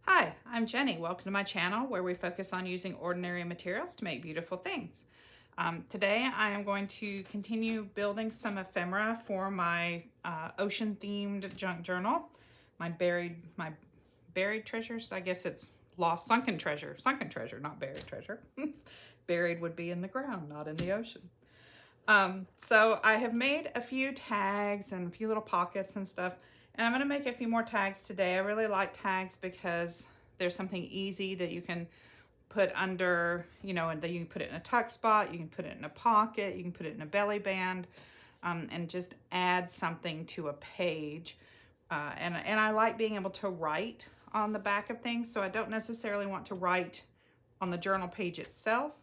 Hi, I'm Jenny. Welcome to my channel where we focus on using ordinary materials to make beautiful things. Today I am going to continue building some ephemera for my ocean themed junk journal. My buried treasures. I guess it's sunken treasure, not buried treasure. Buried would be in the ground, not in the ocean. So I have made a few tags and a few little pockets and stuff, and I'm going to make a few more tags today. I really like tags because there's something easy that you can put under, and then you can put it in a tuck spot, you can put it in a pocket, you can put it in a belly band, and just add something to a page. And I like being able to write on the back of things, so I don't necessarily want to write on the journal page itself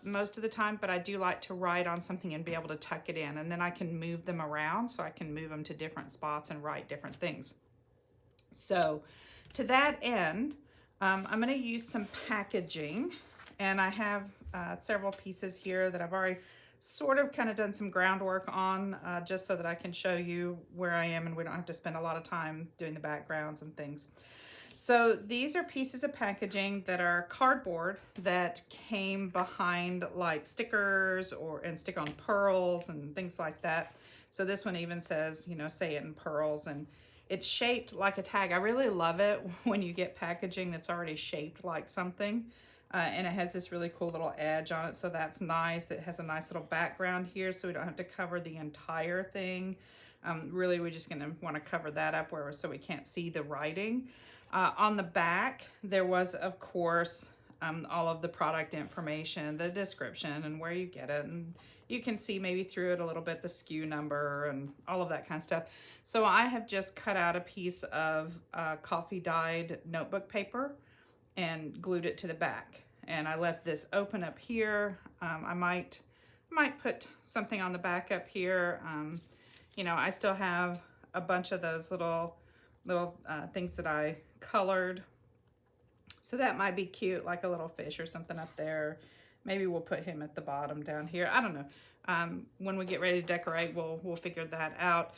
most of the time, but I do like to write on something and be able to tuck it in, and then I can move them around, so I can move them to different spots and write different things. So to that end, I'm going to use some packaging, and I have several pieces here that I've already sort of kind of done some groundwork on, just so that I can show you where I am and we don't have to spend a lot of time doing the backgrounds and things. So these are pieces of packaging that are cardboard that came behind like stickers and stick on pearls and things like that. So this one even says, say it in pearls, and it's shaped like a tag. I really love it when you get packaging that's already shaped like something. And it has this really cool little edge on it, so that's nice. It has a nice little background here, so we don't have to cover the entire thing. Really, we're just gonna wanna cover that up so we can't see the writing. On the back, there was, of course, all of the product information, the description, and where you get it. And you can see maybe through it a little bit the SKU number and all of that kind of stuff. So I have just cut out a piece of coffee dyed notebook paper and glued it to the back. And I left this open up here. I might put something on the back up here. I still have a bunch of those little things that I colored. So that might be cute, like a little fish or something up there. Maybe we'll put him at the bottom down here. I don't know. When we get ready to decorate, we'll figure that out.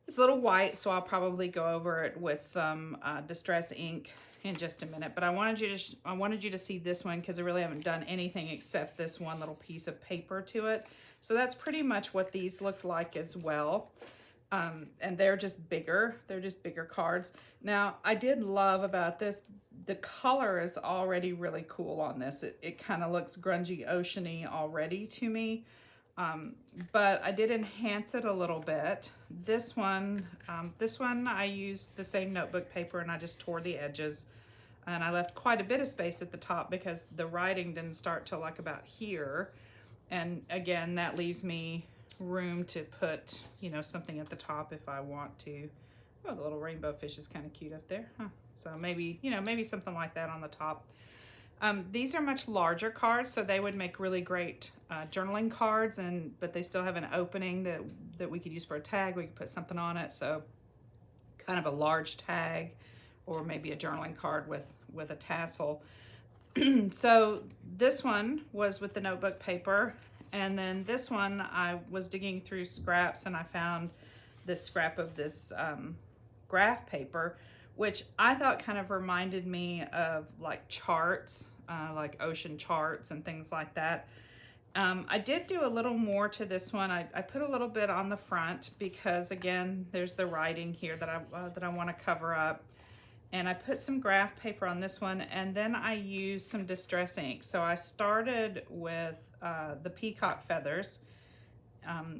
It's a little white, so I'll probably go over it with some Distress ink in just a minute. But I wanted you to see this one because I really haven't done anything except this one little piece of paper to it. So that's pretty much what these looked like as well. And they're just bigger. They're just bigger cards. Now, I did love about this, the color is already really cool on this. It kind of looks grungy, oceany already to me. But I did enhance it a little bit. This one I used the same notebook paper and I just tore the edges. And I left quite a bit of space at the top because the writing didn't start till like about here. And again, that leaves me room to put, something at the top if I want to. Oh, the little rainbow fish is kind of cute up there, huh? So maybe, maybe something like that on the top. These are much larger cards, so they would make really great journaling cards, but they still have an opening that we could use for a tag. We could put something on it, so kind of a large tag, or maybe a journaling card with a tassel. So this one was with the notebook paper, and then this one I was digging through scraps and I found this scrap of this graph paper, which I thought kind of reminded me of like charts, like ocean charts and things like that. I did do a little more to this one. I put a little bit on the front because again, there's the writing here that I want to cover up. And I put some graph paper on this one, and then I used some Distress ink. So I started with the peacock feathers,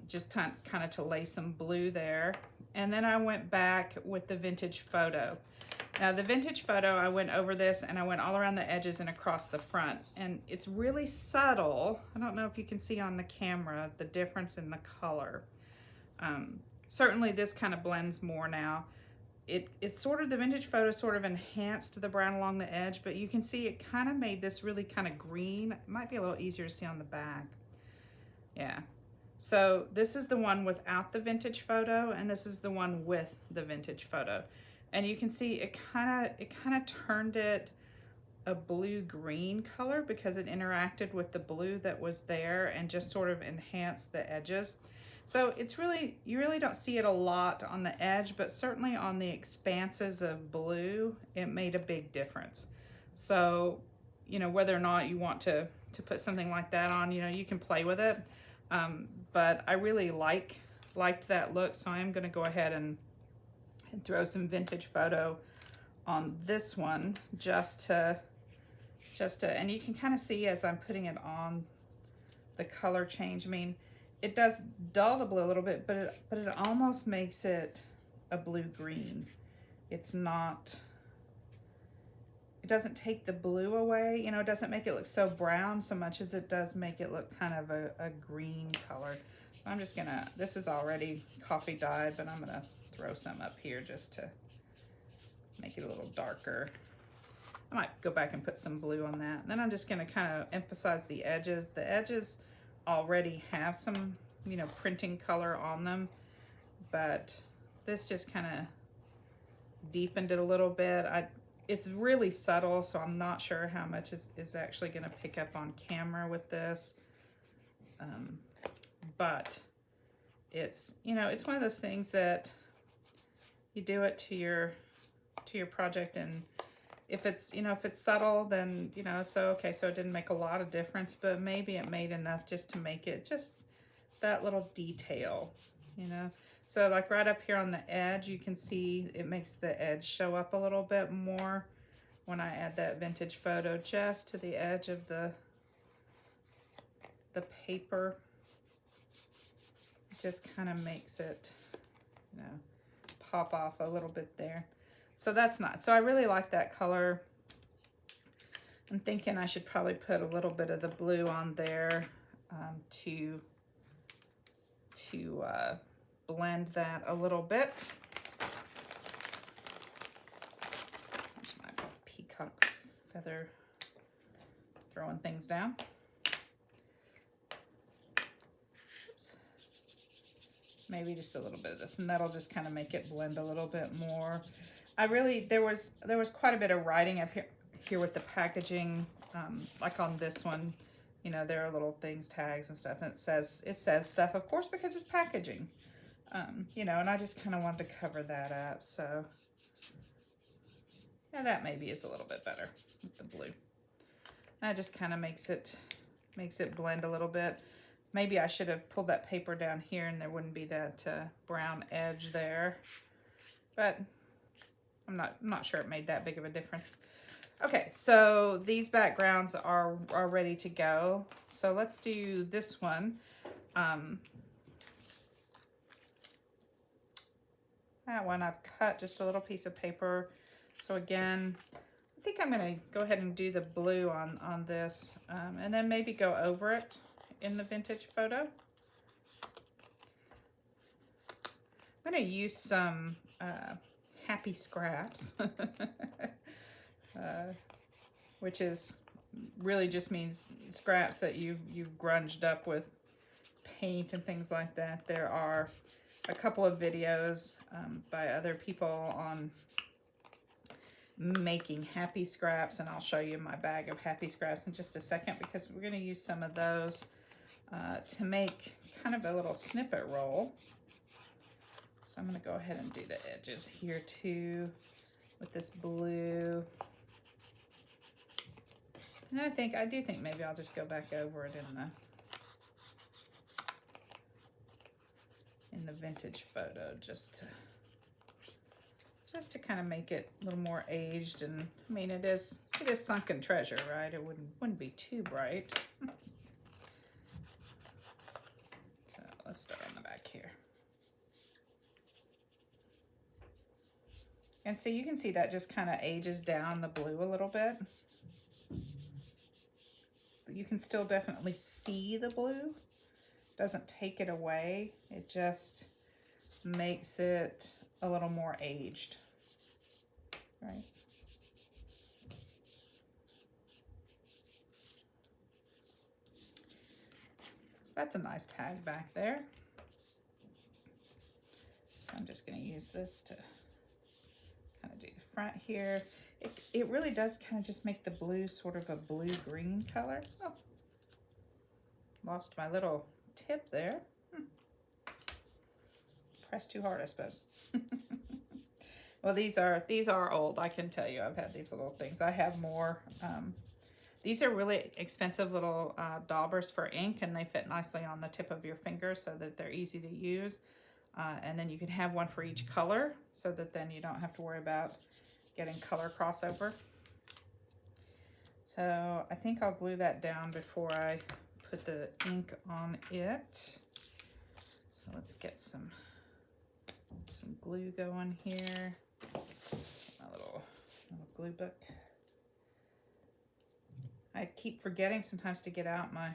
just kind of to lay some blue there. And then I went back with the vintage photo. Now the vintage photo, I went over this and I went all around the edges and across the front. And it's really subtle. I don't know if you can see on the camera the difference in the color. Certainly this kind of blends more now. It's sort of, the vintage photo sort of enhanced the brown along the edge, but you can see it kind of made this really kind of green. It might be a little easier to see on the back. Yeah. So this is the one without the vintage photo, and this is the one with the vintage photo. And you can see it kind of turned it a blue-green color because it interacted with the blue that was there and just sort of enhanced the edges. So it's really, you really don't see it a lot on the edge, but certainly on the expanses of blue, it made a big difference. So, you know, whether or not you want to put something like that on, you know, you can play with it. But I really liked that look, so I'm gonna go ahead and throw some vintage photo on this one just to, and you can kind of see as I'm putting it on, the color change. I mean, it does dull the blue a little bit, but it almost makes it a blue-green. It's not, it doesn't take the blue away, you know, it doesn't make it look so brown so much as it does make it look kind of a green color. So I'm just gonna, this is already coffee dyed, but I'm gonna throw some up here just to make it a little darker. I might go back and put some blue on that. And then I'm just gonna kind of emphasize the edges. The edges already have some, you know, printing color on them, but this just kind of deepened it a little bit. It's really subtle, so I'm not sure how much is actually gonna pick up on camera with this. But it's, you know, it's one of those things that you do it to your project, and if it's, you know, if it's subtle, then, you know, so okay, so it didn't make a lot of difference, but maybe it made enough just to make it just that little detail, you know. So like right up here on the edge, you can see it makes the edge show up a little bit more when I add that vintage photo just to the edge of the paper. It just kind of makes it, you know, pop off a little bit there. So that's not, so I really like that color. I'm thinking I should probably put a little bit of the blue on there to blend that a little bit. There's my peacock feather throwing things down. Oops. Maybe just a little bit of this, and that'll just kind of make it blend a little bit more. I really, there was quite a bit of writing up here with the packaging, like on this one, you know, there are little things, tags and stuff, and it says stuff, of course, because it's packaging, you know, and I just kind of wanted to cover that up. So yeah, that maybe is a little bit better with the blue. That just kind of makes it blend a little bit. Maybe I should have pulled that paper down here and there wouldn't be that brown edge there, but I'm not sure it made that big of a difference. Okay, so these backgrounds are ready to go. So let's do this one. That one I've cut just a little piece of paper. So again, I think I'm gonna go ahead and do the blue on this, and then maybe go over it in the vintage photo. I'm gonna use some happy scraps, which is really just means scraps that you've grunged up with paint and things like that. There are a couple of videos by other people on making happy scraps, and I'll show you my bag of happy scraps in just a second, because we're going to use some of those to make kind of a little snippet roll. So I'm going to go ahead and do the edges here too with this blue. And then I do think maybe I'll just go back over it in the vintage photo just to kind of make it a little more aged. And I mean, it is sunken treasure, right? It wouldn't be too bright. So let's start on the back here. And so you can see that just kind of ages down the blue a little bit. You can still definitely see the blue. Doesn't take it away. It just makes it a little more aged, right? So that's a nice tag back there. So I'm just going to use this to kind of do the front here. It really does kind of just make the blue sort of a blue-green color. Oh, lost my little tip there. press too hard, I suppose. Well, these are old. I can tell you, I've had these little things. I have more. These are really expensive little daubers for ink, and they fit nicely on the tip of your finger so that they're easy to use. And then you can have one for each color so that then you don't have to worry about getting color crossover. So I think I'll glue that down before I put the ink on it. So let's get some glue going here. My little glue book. I keep forgetting sometimes to get out my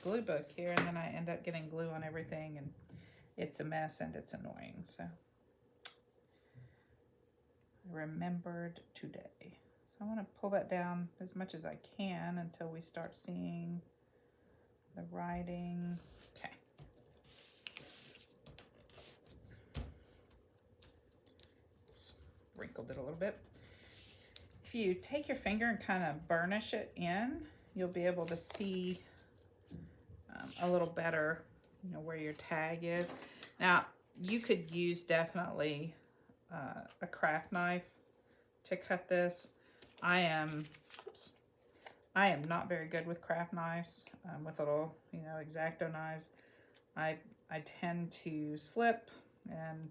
glue book here, and then I end up getting glue on everything, and it's a mess and it's annoying. So I remembered today. So I want to pull that down as much as I can until we start seeing the writing. Okay. Wrinkled it a little bit. If you take your finger and kind of burnish it in, you'll be able to see a little better, you know, where your tag is. Now, you could use definitely a craft knife to cut this. I am not very good with craft knives, with little, you know, X-Acto knives. I tend to slip, and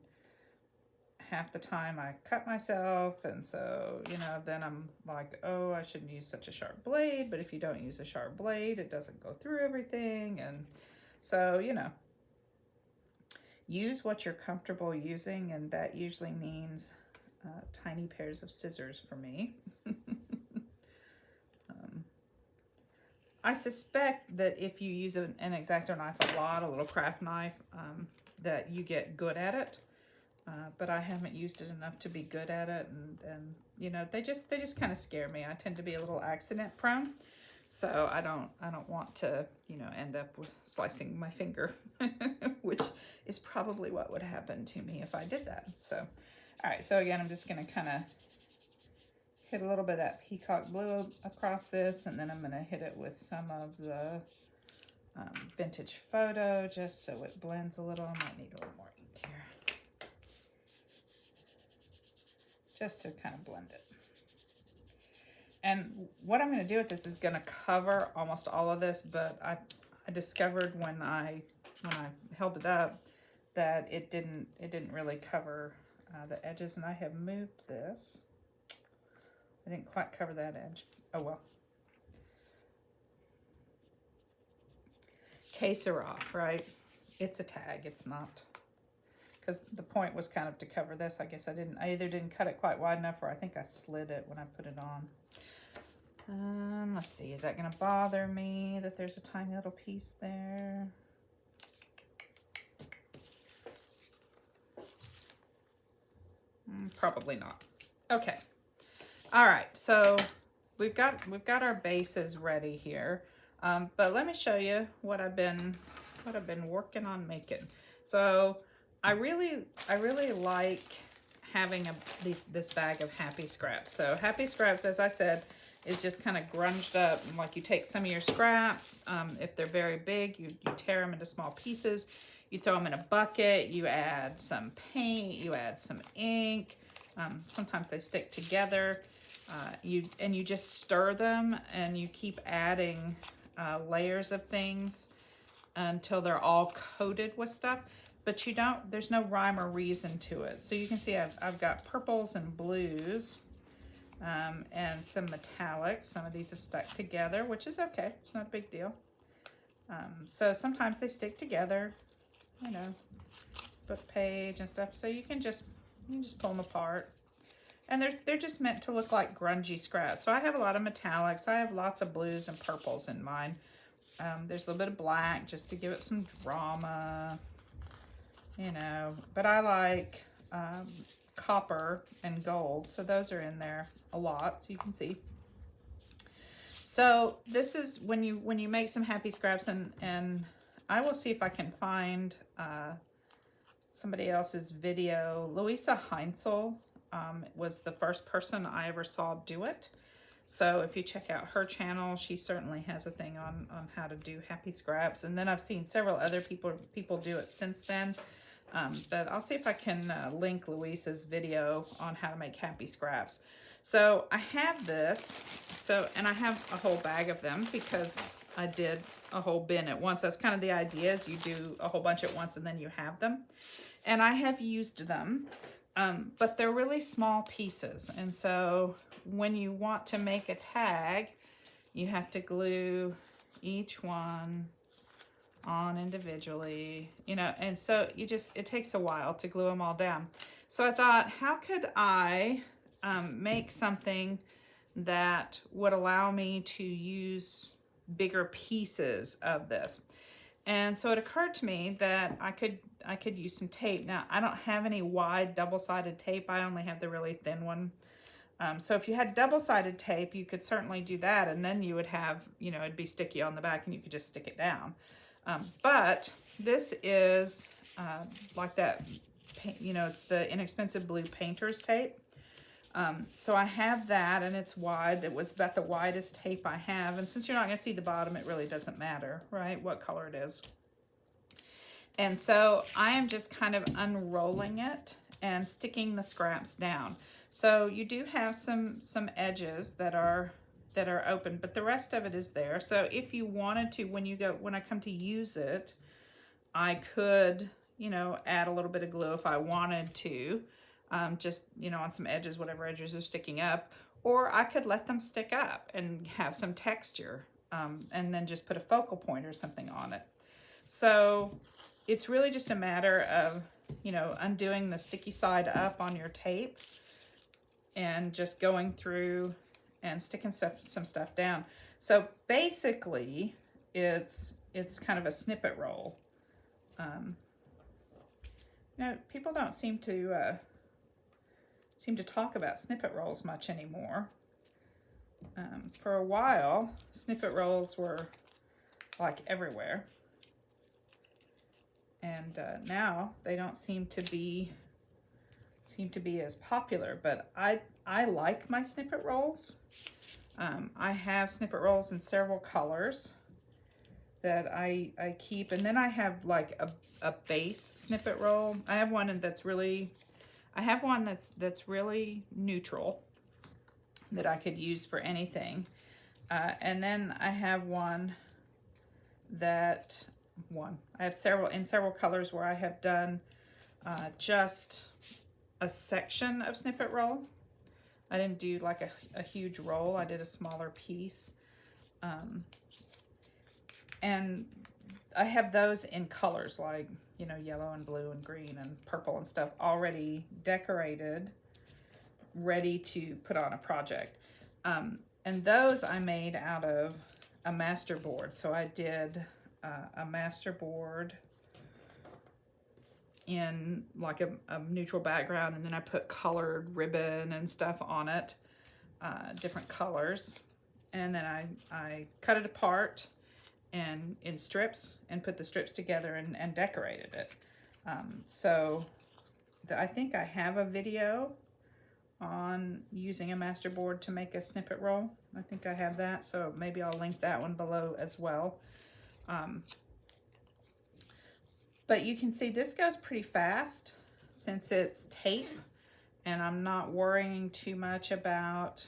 half the time I cut myself, and so, you know, then I'm like, oh, I shouldn't use such a sharp blade. But if you don't use a sharp blade, it doesn't go through everything. And so, you know, use what you're comfortable using, and that usually means tiny pairs of scissors for me. I suspect that if you use an X-Acto knife a lot, a little craft knife, that you get good at it. But I haven't used it enough to be good at it, and you know, they just kind of scare me. I tend to be a little accident prone, so I don't want to, you know, end up with slicing my finger, which is probably what would happen to me if I did that. So, all right. So again, I'm just gonna kind of hit a little bit of that peacock blue across this, and then I'm gonna hit it with some of the vintage photo just so it blends a little. I might need a little more ink here, just to kind of blend it. And what I'm going to do with this is going to cover almost all of this, but I discovered when I held it up that it didn't really cover the edges, and I have moved this. I didn't quite cover that edge. Oh well. Que sera, right? It's a tag. It's not, because the point was kind of to cover this. I guess I either didn't cut it quite wide enough, or I think I slid it when I put it on. Let's see, is that gonna bother me that there's a tiny little piece there? Probably not. Okay. All right, so we've got our bases ready here. But let me show you what I've been working on making. So I really like having this bag of Happy Scraps. So Happy Scraps, as I said, is just kind of grunged up. Like, you take some of your scraps, if they're very big, you tear them into small pieces, you throw them in a bucket, you add some paint, you add some ink, sometimes they stick together, you just stir them, and you keep adding layers of things until they're all coated with stuff. But there's no rhyme or reason to it. So you can see I've got purples and blues, and some metallics. Some of these have stuck together, which is okay. It's not a big deal. So sometimes they stick together, you know, book page and stuff. So you can just pull them apart. And they're just meant to look like grungy scraps. So I have a lot of metallics. I have lots of blues and purples in mine. There's a little bit of black just to give it some drama, you know. But I like copper and gold, so those are in there a lot, so you can see. So this is when you make some Happy Scraps, and I will see if I can find somebody else's video. Louisa Heinzel was the first person I ever saw do it. So if you check out her channel, she certainly has a thing on how to do Happy Scraps. And then I've seen several other people do it since then. But I'll see if I can link Louisa's video on how to make happy scraps. So I have this, and I have a whole bag of them because I did a whole bin at once. That's kind of the idea, is you do a whole bunch at once and then you have them. And I have used them, but they're really small pieces. And so when you want to make a tag, you have to glue each one on individually, you know, and so it takes a while to glue them all down. So I thought, how could I make something that would allow me to use bigger pieces of this? And so it occurred to me that I could use some tape. Now, I don't have any wide double-sided tape. I only have the really thin one. So if you had double-sided tape, you could certainly do that, and then you would have, you know, it'd be sticky on the back and you could just stick it down. But this is like that, you know, it's the inexpensive blue painter's tape. So I have that, and it's wide. It was about the widest tape I have. And since you're not going to see the bottom, it really doesn't matter, right, what color it is. And so I am just kind of unrolling it and sticking the scraps down. So you do have some edges that are open, but the rest of it is there. So if you wanted to, when I come to use it, I could, you know, add a little bit of glue if I wanted to, just, you know, on some edges, whatever edges are sticking up, or I could let them stick up and have some texture, and then just put a focal point or something on it. So it's really just a matter of, you know, undoing the sticky side up on your tape and just going through and sticking some stuff down. So basically, it's kind of a snippet roll. You know, people don't seem to talk about snippet rolls much anymore. For a while, snippet rolls were like everywhere, and now they don't seem to be as popular. But I like my snippet rolls. I have snippet rolls in several colors that I keep, and then I have like a base snippet roll. I have one that's really neutral that I could use for anything, and then I have I have several colors where I have done just a section of snippet roll. I didn't do like a huge roll. I did a smaller piece. And I have those in colors like, you know, yellow and blue and green and purple and stuff already decorated, ready to put on a project. And those I made out of a masterboard. So I did a masterboard in like a neutral background, and then I put colored ribbon and stuff on it, different colors, and then I cut it apart and in strips and put the strips together and decorated it. So I think I have a video on using a masterboard to make a snippet roll. I think I have that, so maybe I'll link that one below as well. But you can see this goes pretty fast since it's tape, and I'm not worrying too much about,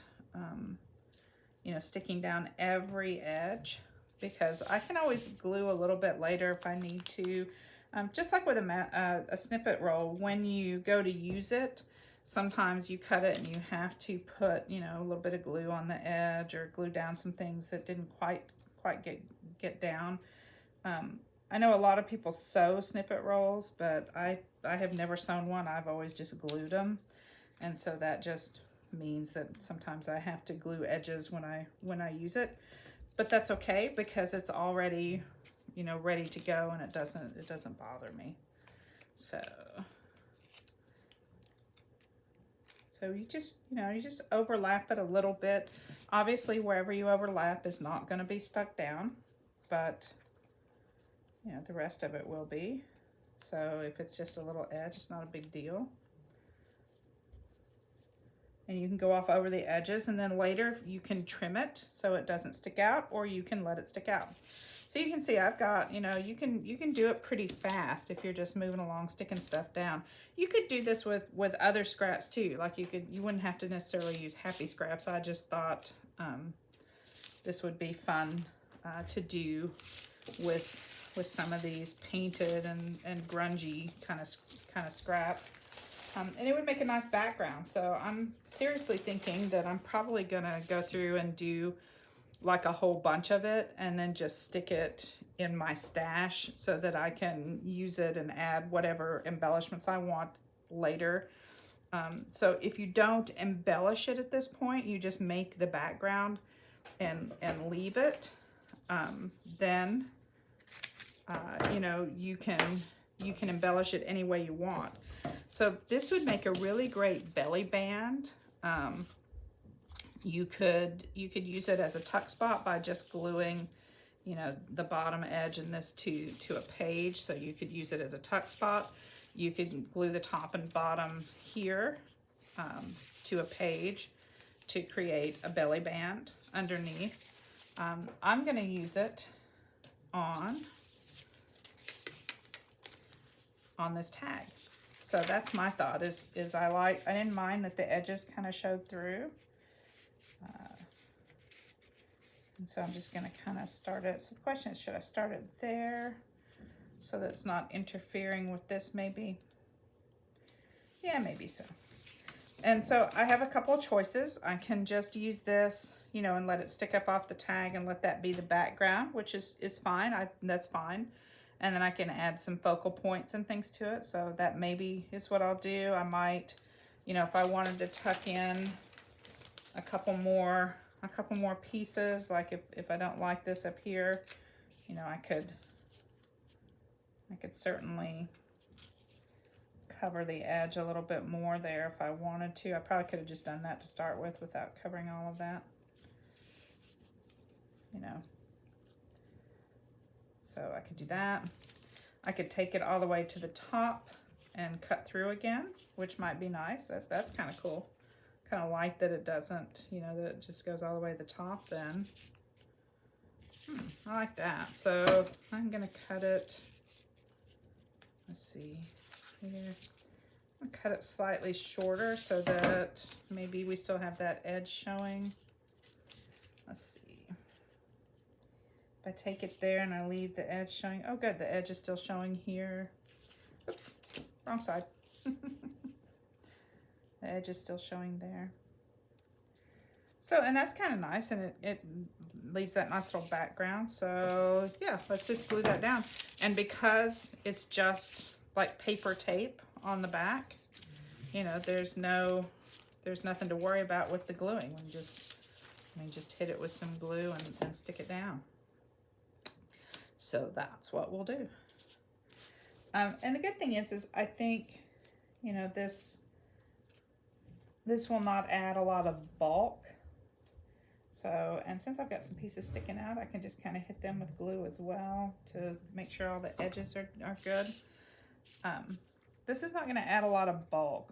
you know, sticking down every edge, because I can always glue a little bit later if I need to. Just like with a snippet roll, when you go to use it, sometimes you cut it and you have to put, you know, a little bit of glue on the edge or glue down some things that didn't quite get down. I know a lot of people sew snippet rolls, but I have never sewn one. I've always just glued them, and so that just means that sometimes I have to glue edges when I use it. But that's okay, because it's already, you know, ready to go, and it doesn't bother me. So you just, you know, you just overlap it a little bit. Obviously, wherever you overlap is not going to be stuck down, but you know, the rest of it will be. So if it's just a little edge, it's not a big deal. and you can go off over the edges, and then later you can trim it so it doesn't stick out, or you can let it stick out. So you can see I've got, you know, you can do it pretty fast if you're just moving along, sticking stuff down. You could do this with other scraps too. Like you wouldn't have to necessarily use happy scraps. I just thought this would be fun to do with some of these painted and grungy kind of scraps. And it would make a nice background. So I'm seriously thinking that I'm probably gonna go through and do like a whole bunch of it and then just stick it in my stash so that I can use it and add whatever embellishments I want later. So if you don't embellish it at this point, you just make the background and leave it, then you know, you can embellish it any way you want. So this would make a really great belly band. You could use it as a tuck spot by just gluing, you know, the bottom edge and this to a page. So you could use it as a tuck spot. You could glue the top and bottom here to a page to create a belly band underneath. I'm going to use it on this tag. So that's my thought is I didn't mind that the edges kind of showed through. And so I'm just going to kind of start it. So the question is, should I start it there so that it's not interfering with this maybe? Yeah, maybe so. And so I have a couple of choices. I can just use this, you know, and let it stick up off the tag and let that be the background, which is fine. That's fine. And then I can add some focal points and things to it. So that maybe is what I'll do. I might, you know, if I wanted to tuck in a couple more pieces, like if I don't like this up here, you know, I could certainly cover the edge a little bit more there if I wanted to. I probably could have just done that to start with without covering all of that, you know. So I could do that. I could take it all the way to the top and cut through again, which might be nice. That's kind of cool. Kind of like that it doesn't, you know, that it just goes all the way to the top then. I like that. So I'm going to cut it, let's see here. I'm going to cut it slightly shorter so that maybe we still have that edge showing. Let's see. If I take it there and I leave the edge showing, oh good, the edge is still showing here. Oops, wrong side. The edge is still showing there. So, and that's kind of nice, and it leaves that nice little background. So yeah, let's just glue that down. And because it's just like paper tape on the back, you know, there's nothing to worry about with the gluing. We just hit it with some glue and stick it down. So that's what we'll do. And the good thing is I think, you know, this will not add a lot of bulk. So, and since I've got some pieces sticking out, I can just kind of hit them with glue as well to make sure all the edges are good. This is not going to add a lot of bulk.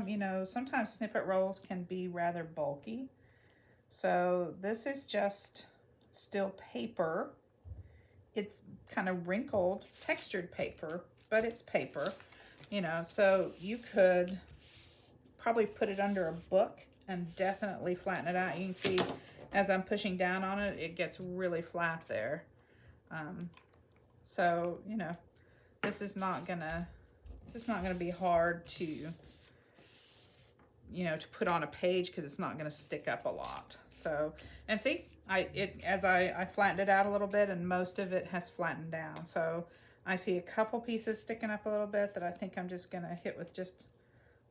You know, sometimes snippet rolls can be rather bulky. So this is just still paper. It's kind of wrinkled, textured paper, but it's paper, you know, so you could probably put it under a book and definitely flatten it out. You can see as I'm pushing down on it, it gets really flat there. So, you know, this is not gonna be hard to, you know, to put on a page because it's not gonna stick up a lot. So, and see, as I flattened it out a little bit, and most of it has flattened down. So I see a couple pieces sticking up a little bit that I think I'm just gonna hit with just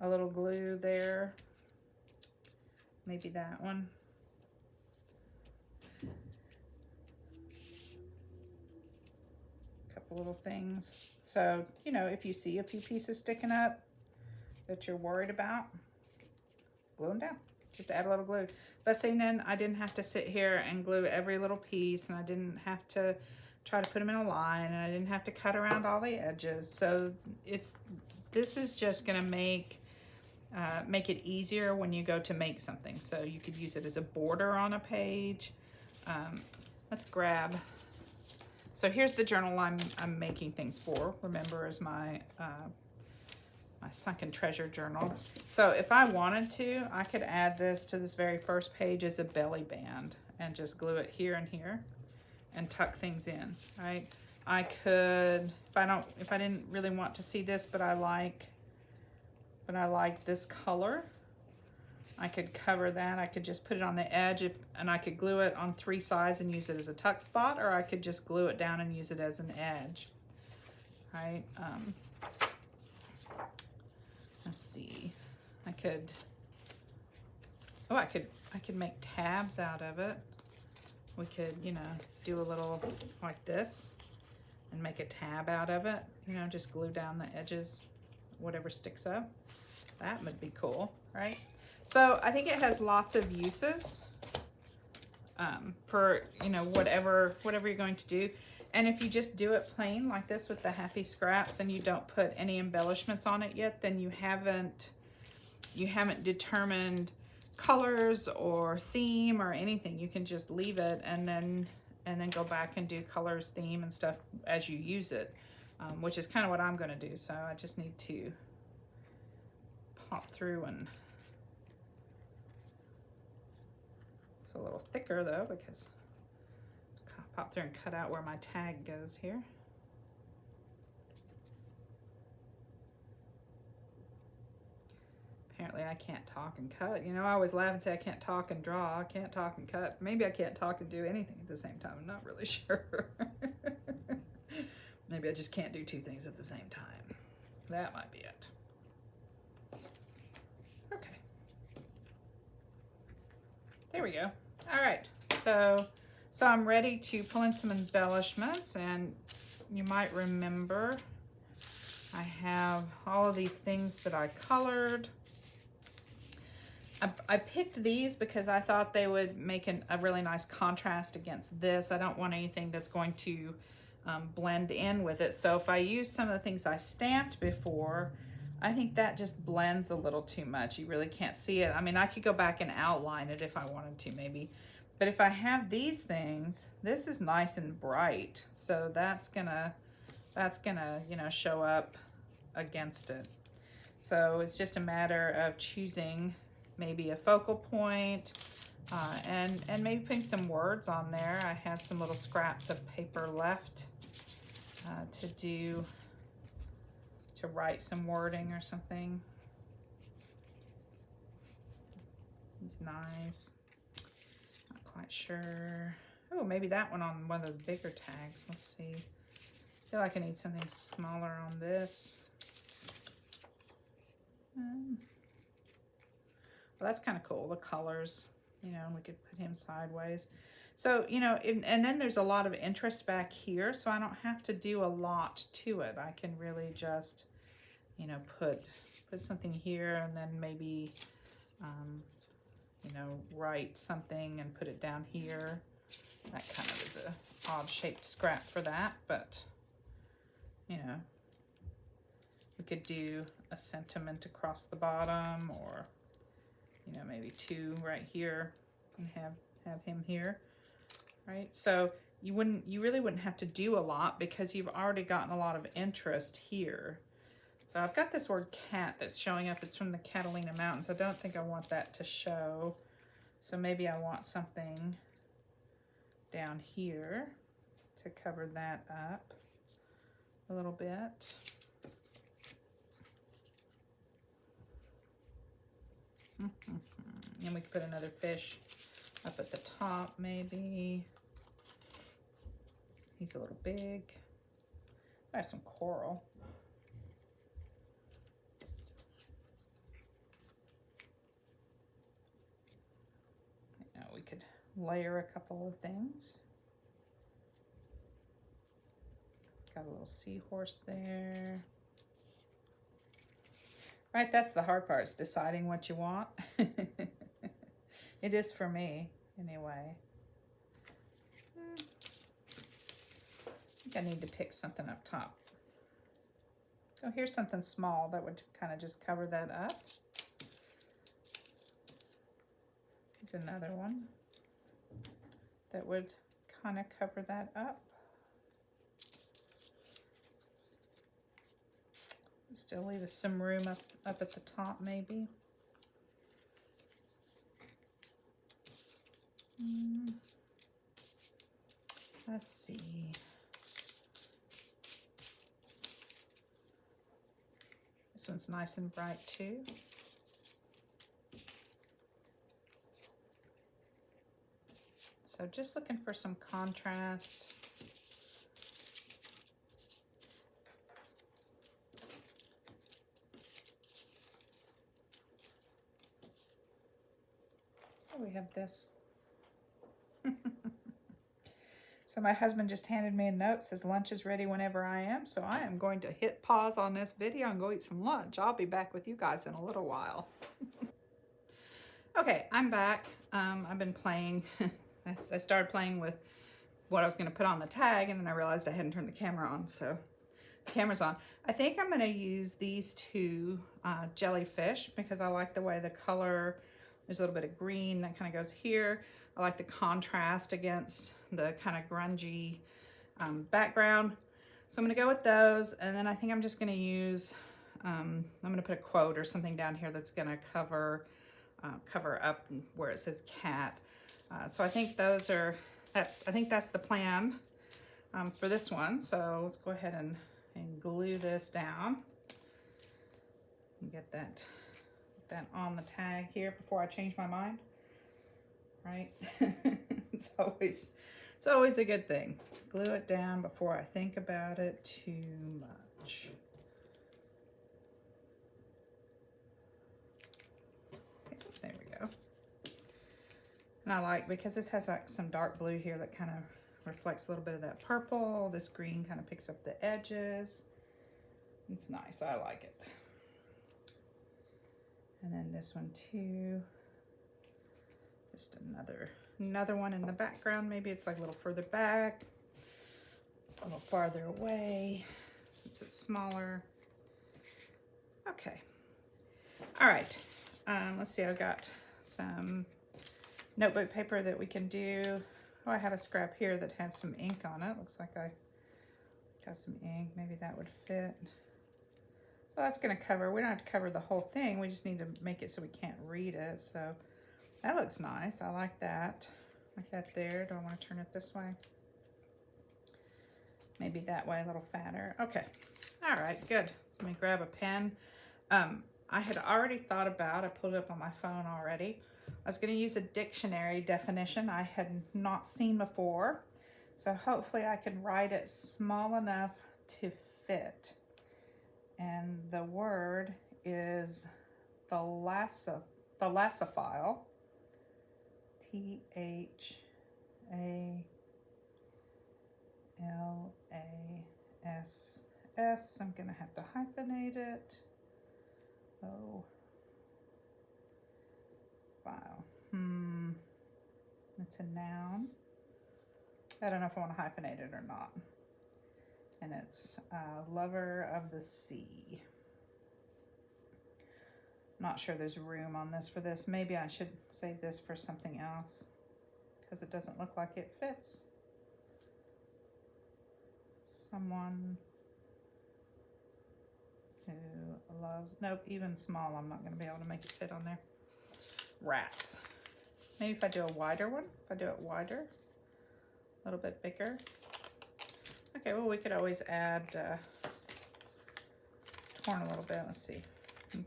a little glue there. Maybe that one. A couple little things. So, you know, if you see a few pieces sticking up that you're worried about, glue them down. Just add a little glue. But see, then I didn't have to sit here and glue every little piece, and I didn't have to try to put them in a line, and I didn't have to cut around all the edges. So this is just gonna make make it easier when you go to make something. So you could use it as a border on a page. Let's grab, so here's the journal I'm making things for. Remember, is my my sunken treasure journal. So if I wanted to, I could add this to this very first page as a belly band and just glue it here and here and tuck things in, right? I could, if I didn't really want to see this, but I like this color, I could cover that. I could just put it on the edge and I could glue it on 3 sides and use it as a tuck spot, or I could just glue it down and use it as an edge, right? Let's see, I could make tabs out of it. We could, you know, do a little like this and make a tab out of it, you know, just glue down the edges, whatever sticks up. That would be cool, right? So I think it has lots of uses for, you know, whatever you're going to do. And if you just do it plain like this with the happy scraps and you don't put any embellishments on it yet, then you haven't determined colors or theme or anything. You can just leave it and then go back and do colors, theme, and stuff as you use it, which is kind of what I'm going to do. So I just need to pop through, and it's a little thicker though because pop through and cut out where my tag goes here. Apparently I can't talk and cut. You know, I always laugh and say I can't talk and draw. I can't talk and cut. Maybe I can't talk and do anything at the same time. I'm not really sure. Maybe I just can't do 2 things at the same time. That might be it. Okay. There we go. All right. So I'm ready to pull in some embellishments, and you might remember I have all of these things that I colored. I picked these because I thought they would make a really nice contrast against this. I don't want anything that's going to blend in with it. So if I use some of the things I stamped before, I think that just blends a little too much. You really can't see it. I mean, I could go back and outline it if I wanted to maybe. But if I have these things, this is nice and bright. So that's gonna, you know, show up against it. So it's just a matter of choosing maybe a focal point, and maybe putting some words on there. I have some little scraps of paper left to write some wording or something. It's nice. Not quite sure. Oh, maybe that one on one of those bigger tags. Let's see. I feel like I need something smaller on this. Well, that's kind of cool, the colors, you know, we could put him sideways. So, you know, and then there's a lot of interest back here, so I don't have to do a lot to it. I can really just, you know, put something here and then maybe, you know, write something and put it down here. That kind of is a odd shaped scrap for that, but, you know, we could do a sentiment across the bottom, or, you know, maybe 2 right here and have him here, right? So you really wouldn't have to do a lot because you've already gotten a lot of interest here. So I've got this word cat that's showing up. It's from the Catalina Mountains. I don't think I want that to show. So maybe I want something down here to cover that up a little bit. And we could put another fish up at the top, maybe. He's a little big. I have some coral. You know, we could layer a couple of things. Got a little seahorse there. Right, that's the hard part, is deciding what you want. It is for me, anyway. I think I need to pick something up top. Oh, here's something small that would kind of just cover that up. There's another one that would kind of cover that up. Still leave us some room up at the top, maybe. Let's see. This one's nice and bright too. So just looking for some contrast. Oh, we have this. So my husband just handed me a note, says lunch is ready whenever I am. So I am going to hit pause on this video and go eat some lunch. I'll be back with you guys in a little while. Okay, I'm back. I've been playing. I started playing with what I was going to put on the tag, and then I realized I hadn't turned the camera on, so the camera's on. I think I'm going to use these two jellyfish because I like the way the color, there's a little bit of green that kind of goes here. I like the contrast against the kind of grungy background. So I'm going to go with those, and then I think I'm just going to use, I'm going to put a quote or something down here that's going to cover up where it says cat. So I think those are, I think that's the plan for this one. So let's go ahead and glue this down and get that on the tag here before I change my mind. Right? It's always a good thing. Glue it down before I think about it too much. There we go. And I like, because this has like some dark blue here that kind of reflects a little bit of that purple. This green kind of picks up the edges. It's nice, I like it. And then this one too. Just another one in the background. Maybe it's like a little further back, a little farther away since it's smaller. Okay. All right. Let's see, I've got some notebook paper that we can do. Oh, I have a scrap here that has some ink on it. Looks like I got some ink. Maybe that would fit. Well, that's going to cover. We don't have to cover the whole thing. We just need to make it so we can't read it. So that looks nice. I like that. Like that there. Do I want to turn it this way? Maybe that way, a little fatter. Okay. All right, good. So let me grab a pen. I had already thought about, I pulled it up on my phone already. I was going to use a dictionary definition I had not seen before. So hopefully I can write it small enough to fit. And the word is thalassophile. T-H-A-L-A-S-S. I'm going to have to hyphenate it. Oh. Wow. It's a noun. I don't know if I want to hyphenate it or not. And it's lover of the sea. Not sure there's room on this for this. Maybe I should save this for something else because it doesn't look like it fits. Someone who loves, nope, even small, I'm not going to be able to make it fit on there. Rats. Maybe if I do a wider one, if I do it wider, a little bit bigger. Okay, well, we could always add, it's torn a little bit, let's see.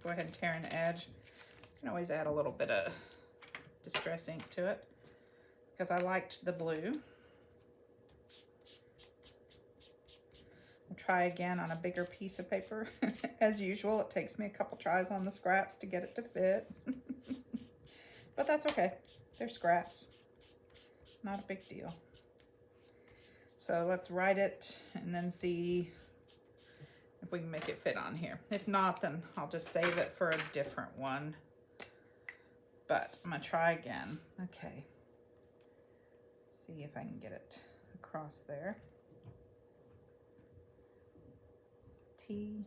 Go ahead and tear an edge. You can always add a little bit of distress ink to it because I liked the blue. We'll try again on a bigger piece of paper. As usual, it takes me a couple tries on the scraps to get it to fit. But that's okay. They're scraps. Not a big deal. So let's write it and then see if we can make it fit on here. If not, then I'll just save it for a different one. But I'm gonna try again. Okay. Let's see if I can get it across there. T-H-A-L-A-S-S.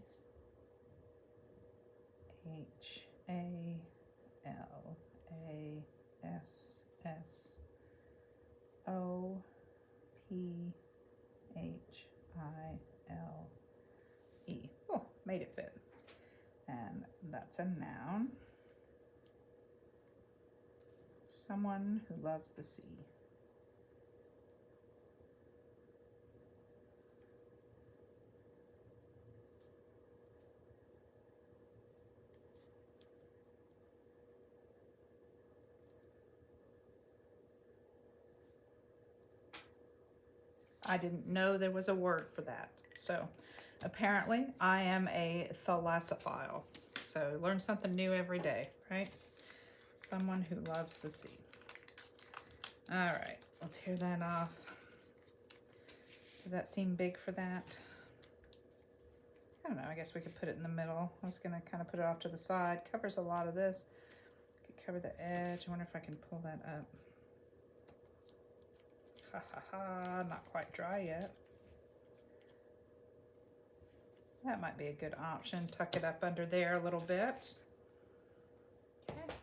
That's a noun. Someone who loves the sea. I didn't know there was a word for that. So apparently I am a thalassophile. So learn something new every day, right? Someone who loves the sea. All right, we'll tear that off. Does that seem big for that? I don't know, I guess we could put it in the middle. I was gonna kind of put it off to the side. Covers a lot of this. Could cover the edge. I wonder if I can pull that up. Ha ha ha, not quite dry yet. That might be a good option. Tuck it up under there a little bit. Okay.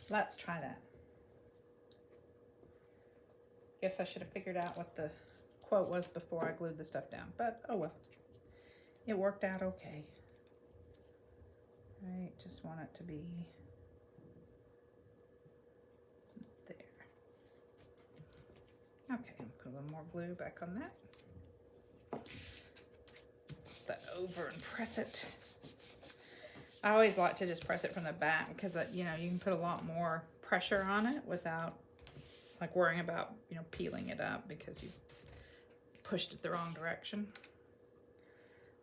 Let's try that. Guess I should have figured out what the quote was before I glued the stuff down, but oh well. It worked out okay. Right, just want it to be there. Okay, put a little more glue back on that. Put that over and press it. I always like to just press it from the back because you know, you can put a lot more pressure on it without like worrying about, you know, peeling it up because you pushed it the wrong direction.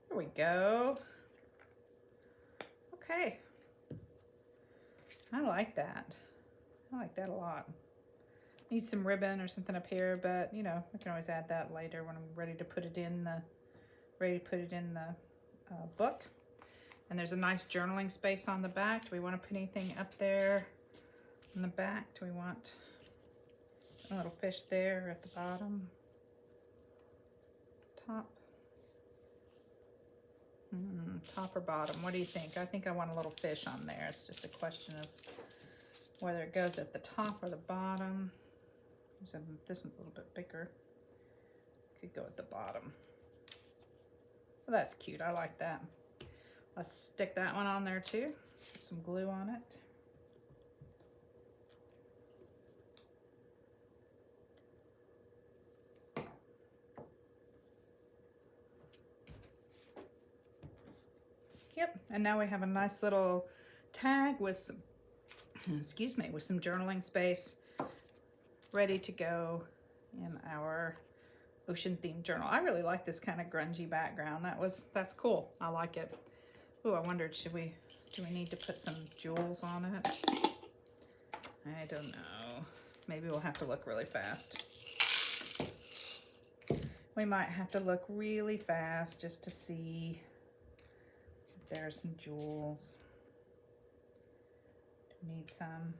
There we go. Okay. I like that. I like that a lot. Need some ribbon or something up here, but you know, I can always add that later when I'm ready to put it in the book. And there's a nice journaling space on the back. Do we want to put anything up there in the back? Do we want a little fish there at the bottom? Top? Top or bottom? What do you think? I think I want a little fish on there. It's just a question of whether it goes at the top or the bottom. This one's a little bit bigger. Could go at the bottom. Well, that's cute. I like that. Let's stick that one on there too. Put some glue on it. Yep, and now we have a nice little tag with some, excuse me, with some journaling space ready to go in our ocean themed journal. I really like this kind of grungy background. That's cool. I like it. Oh, I wondered, do we need to put some jewels on it? I don't know. Maybe we'll have to look really fast. We might have to look really fast just to see if there are some jewels. Need some.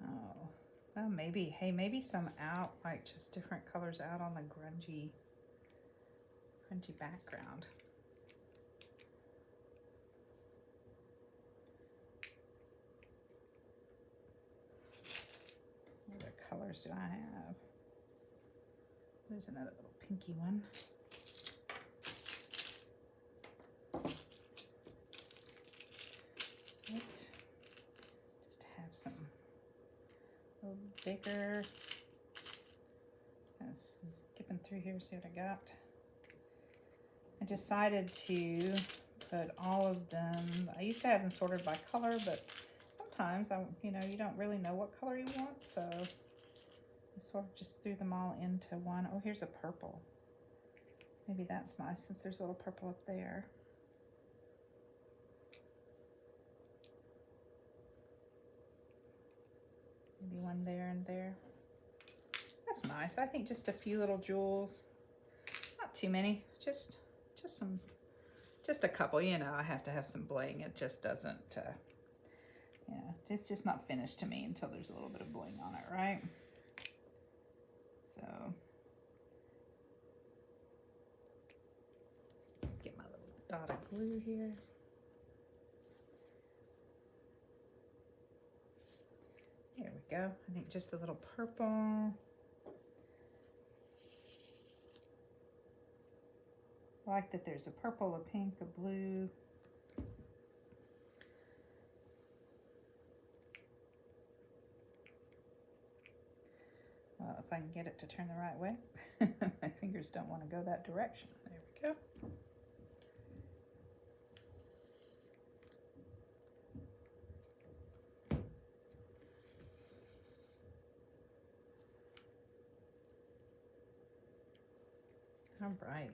Oh, well, maybe, hey, maybe some out, like just different colors out on the grungy background. What other colors do I have? There's another little pinky one. Right. Just have some a little bigger. Skipping through here, see what I got. I decided to put all of them. I used to have them sorted by color, but sometimes you know, you don't really know what color you want, so I sort of just threw them all into one. Oh, here's a purple. Maybe that's nice since there's a little purple up there. Maybe one there and there. That's nice. I think just a few little jewels. Not too many. Just a couple. You know, I have to have some bling. It just doesn't, you know, it's just not finished to me until there's a little bit of bling on it, right? So, get my little dot of glue here. There we go. I think just a little purple. I like that there's a purple, a pink, a blue. Well, if I can get it to turn the right way. My fingers don't want to go that direction. There we go. All right.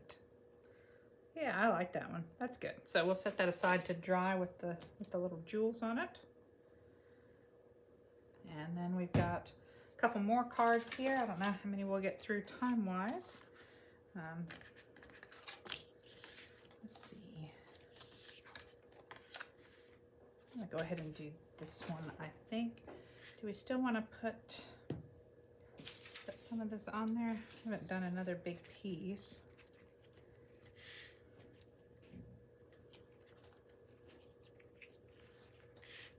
Yeah, I like that one. That's good. So we'll set that aside to dry with the little jewels on it. And then we've got a couple more cards here. I don't know how many we'll get through time-wise. Let's see. I'm gonna go ahead and do this one, I think. Do we still want to put some of this on there? I haven't done another big piece.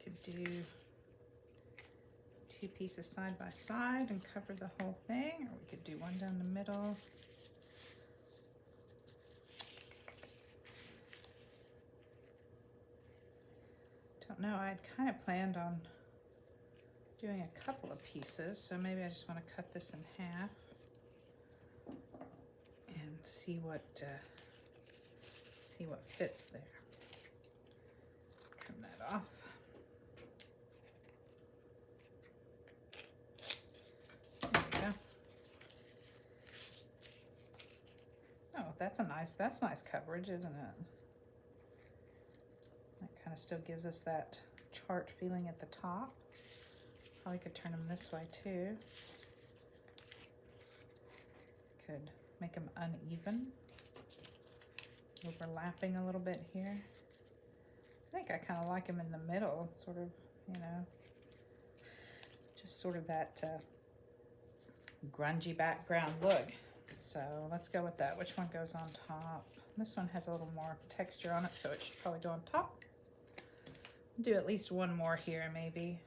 Could do 2 pieces side by side and cover the whole thing, or we could do one down the middle. Don't know, I'd kind of planned on doing a couple of pieces, so maybe I just want to cut this in half and see what fits there. Trim that off. There we go. Oh, that's nice coverage, isn't it? That kind of still gives us that chart feeling at the top. Probably could turn them this way too. Could make them uneven. Overlapping a little bit here. I think I kind of like them in the middle, sort of, you know, just sort of that grungy background look. So let's go with that. Which one goes on top? This one has a little more texture on it, so it should probably go on top. Do at least one more here, maybe.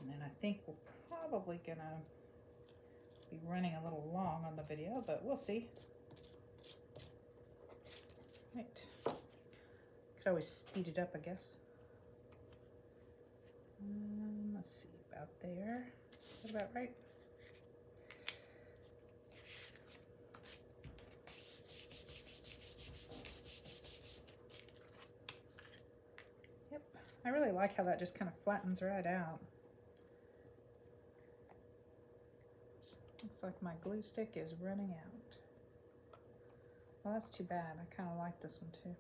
And then I think we're probably gonna be running a little long on the video, but we'll see. Right. Could always speed it up, I guess. Let's see, about there. Is that about right? Yep. I really like how that just kind of flattens right out. Looks like my glue stick is running out. Well, that's too bad. I kind of like this one too.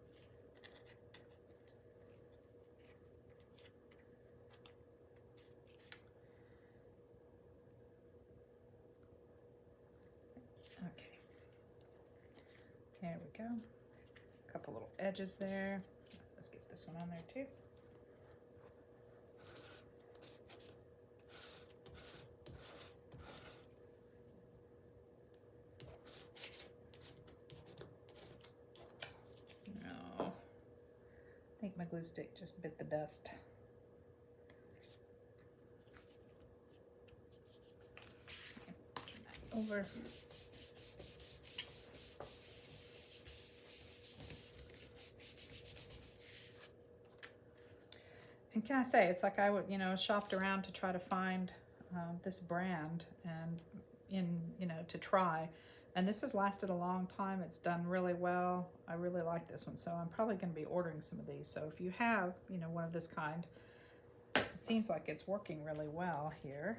Okay. There we go. A couple little edges there. Let's get this one on there too. I think my glue stick just bit the dust. Turn that over. And can I say, it's like I would, you know, shopped around to try to find this brand and to try. And this has lasted a long time. It's done really well. I really like this one. So I'm probably going to be ordering some of these. So if you have, one of this kind, it seems like it's working really well here.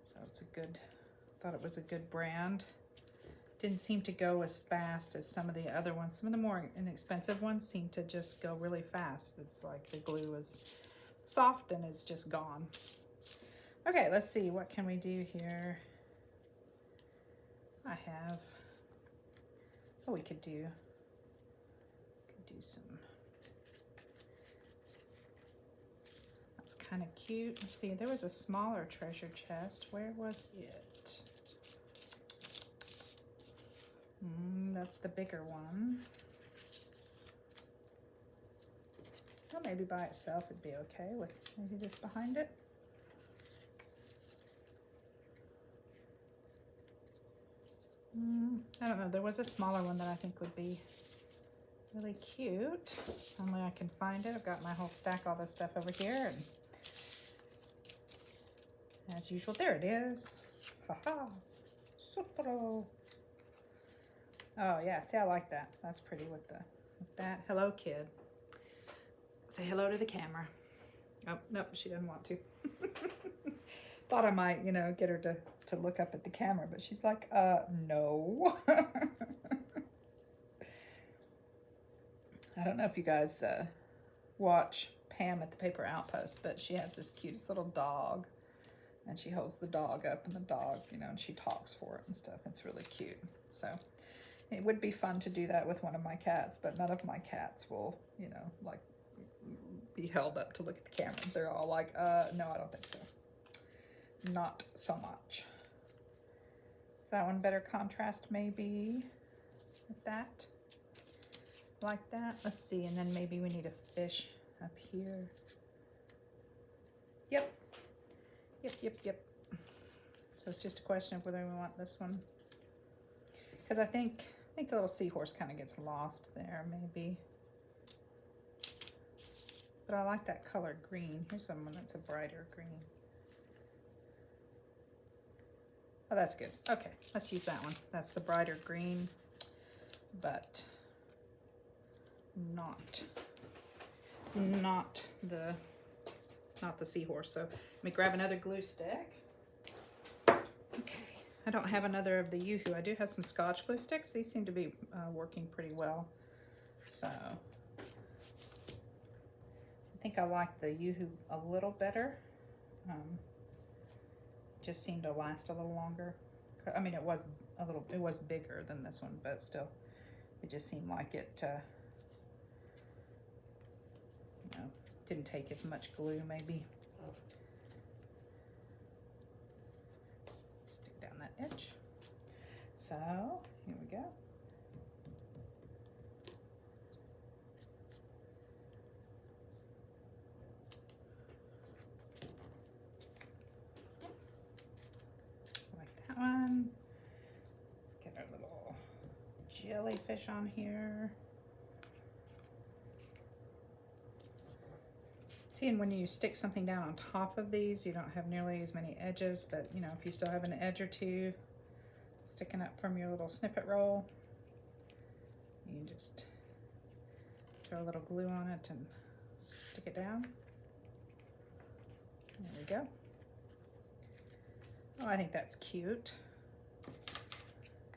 So it's a good, thought it was a good brand. Didn't seem to go as fast as some of the other ones. Some of the more inexpensive ones seem to just go really fast. It's like the glue is soft and it's just gone. Okay, let's see. What can we do here? I have, we could do some, that's kind of cute. Let's see, there was a smaller treasure chest. Where was it? That's the bigger one. Well, maybe by itself it'd be okay with maybe this behind it. I don't know, there was a smaller one that I think would be really cute. Only I can find it. I've got my whole stack, all this stuff over here. And as usual, there it is. Haha. Sotoro. Oh yeah, see, I like that. That's pretty with that. Hello, kid. Say hello to the camera. Oh, nope, she doesn't want to. Thought I might, you know, get her to look up at the camera, but she's like, no. I don't know if you guys watch Pam at the Paper Outpost, but she has this cutest little dog, and she holds the dog up, and the dog, you know, and she talks for it and stuff. It's really cute. So it would be fun to do that with one of my cats, but none of my cats will, you know, like be held up to look at the camera. They're all like, no, I don't think so. Not so much. Is that one better contrast maybe with that? Like that? Let's see, and then maybe we need a fish up here. Yep. Yep. So it's just a question of whether we want this one. Because I think the little seahorse kind of gets lost there, maybe. But I like that colored green. Here's someone that's a brighter green. Oh, that's good. Okay, let's use that one. That's the brighter green, but not the seahorse. So let me grab another glue stick. Okay, I don't have another of the Yoo-hoo. I do have some Scotch glue sticks. These seem to be working pretty well. So I think I like the Yoo-hoo a little better. Just seemed to last a little longer. I mean, it was bigger than this one, but still, it just seemed like it, you know, didn't take as much glue, maybe. Stick down that edge. So, here we go. One. Let's get our little jellyfish on here. See, and when you stick something down on top of these, you don't have nearly as many edges, but you know, if you still have an edge or two sticking up from your little snippet roll, you can just throw a little glue on it and stick it down. There we go. Oh, I think that's cute.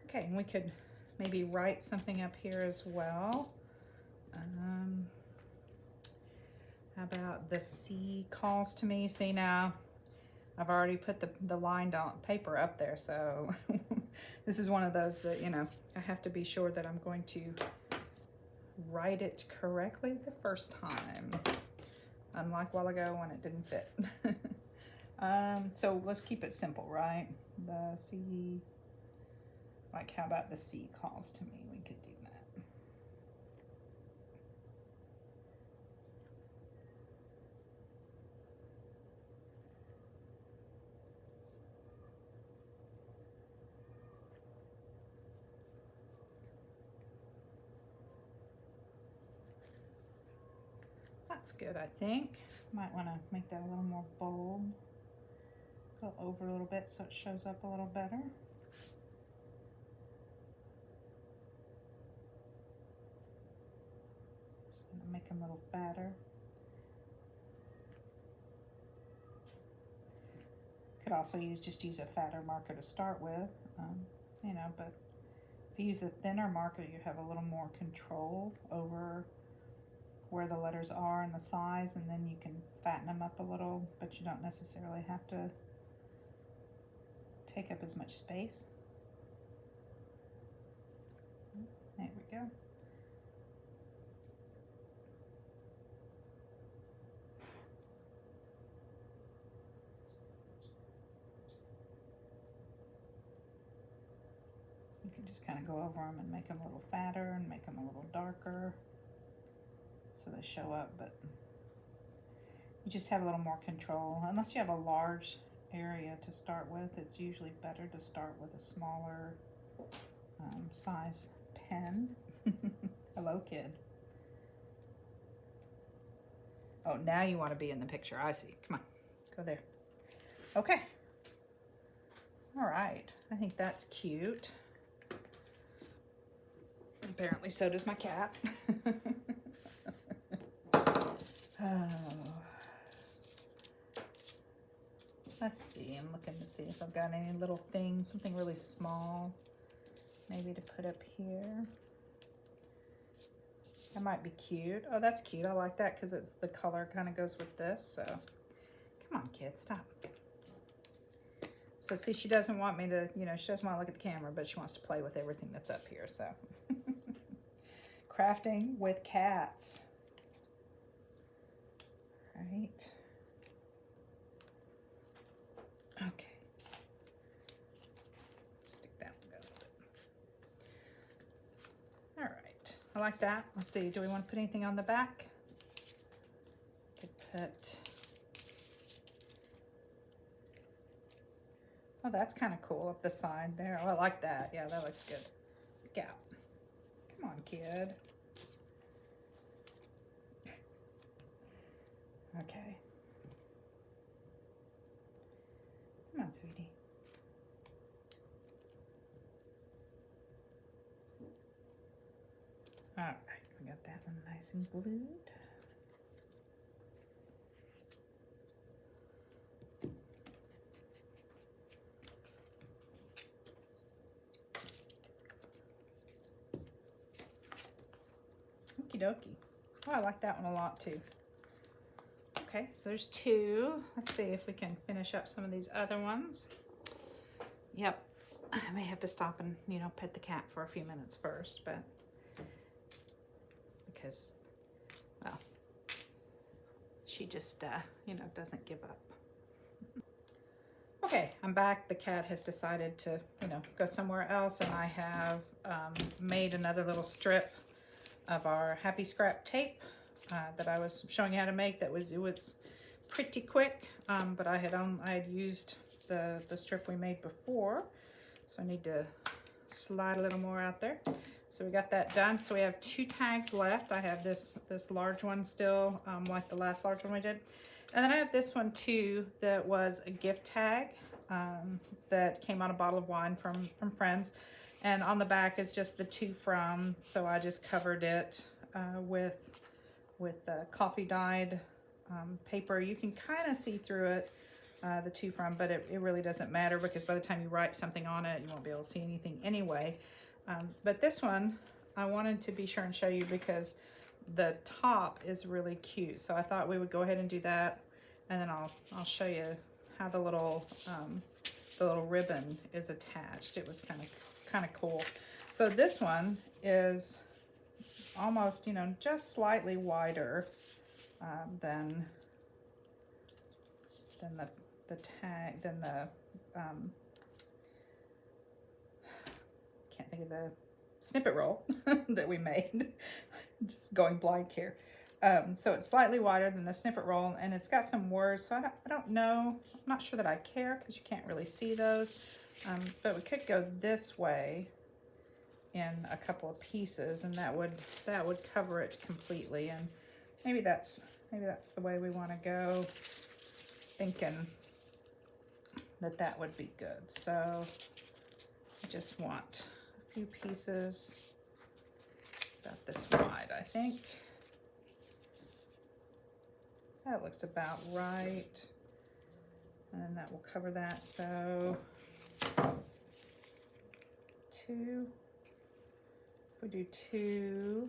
Okay, and we could maybe write something up here as well. How about the sea calls to me? See, now I've already put the lined on paper up there, so this is one of those that, you know, I have to be sure that I'm going to write it correctly the first time, unlike a while ago when it didn't fit. So let's keep it simple, right? The sea, like how about the sea calls to me? We could do that. That's good, I think. Might want to make that a little more bold. Go over a little bit so it shows up a little better. Just gonna make them a little fatter. Could also just use a fatter marker to start with, you know, but if you use a thinner marker, you have a little more control over where the letters are and the size, and then you can fatten them up a little, but you don't necessarily have to take up as much space. There we go. You can just kind of go over them and make them a little fatter and make them a little darker so they show up, but you just have a little more control. Unless you have a large area to start with, it's usually better to start with a smaller size pen. Hello, kid. Oh, now you want to be in the picture. I see. Come on, go there. Okay. All right. I think that's cute. Apparently, so does my cat. Oh. Let's see. I'm looking to see if I've got any little things, something really small, maybe to put up here. That might be cute. Oh, that's cute. I like that because it's the color kind of goes with this. So, come on, kid, stop. So, see, she doesn't want me to, you know, she doesn't want to look at the camera, but she wants to play with everything that's up here. So, crafting with cats. Right. Okay. Stick that one down a bit. All right. I like that. Let's see. Do we want to put anything on the back? Could put. Oh, that's kind of cool up the side there. Oh, I like that. Yeah, that looks good. Look out. Come on, kid. Okay. Come on, sweetie. All right, we got that one nice and glued. Okie dokie. Oh, I like that one a lot too. Okay, so there's two. Let's see if we can finish up some of these other ones. Yep, I may have to stop and, you know, pet the cat for a few minutes first, but because, well, she just, you know, doesn't give up. Okay, I'm back. The cat has decided to, you know, go somewhere else, and I have made another little strip of our Happy Scrap tape that I was showing you how to make. It was pretty quick, but I had used the strip we made before, so I need to slide a little more out there. So we got that done. So we have 2 tags left. I have this large one still, like the last large one we did. And then I have this one too that was a gift tag that came on a bottle of wine from friends. And on the back is just the to from, so I just covered it with coffee dyed paper. You can kind of see through it, the to from, but it really doesn't matter because by the time you write something on it, you won't be able to see anything anyway. But this one, I wanted to be sure and show you because the top is really cute. So I thought we would go ahead and do that, and then I'll show you how the little ribbon is attached. It was kind of cool. So this one is almost, you know, just slightly wider than the tag, than the can't think of the snippet roll that we made. Just going blank here. So it's slightly wider than the snippet roll, and it's got some words. So I don't know. I'm not sure that I care because you can't really see those. But we could go this way in a couple of pieces, and that would cover it completely. And maybe that's the way we want to go. Thinking that would be good. So I just want a few pieces about this wide, I think. That looks about right. And that will cover that. So 2. If we do 2,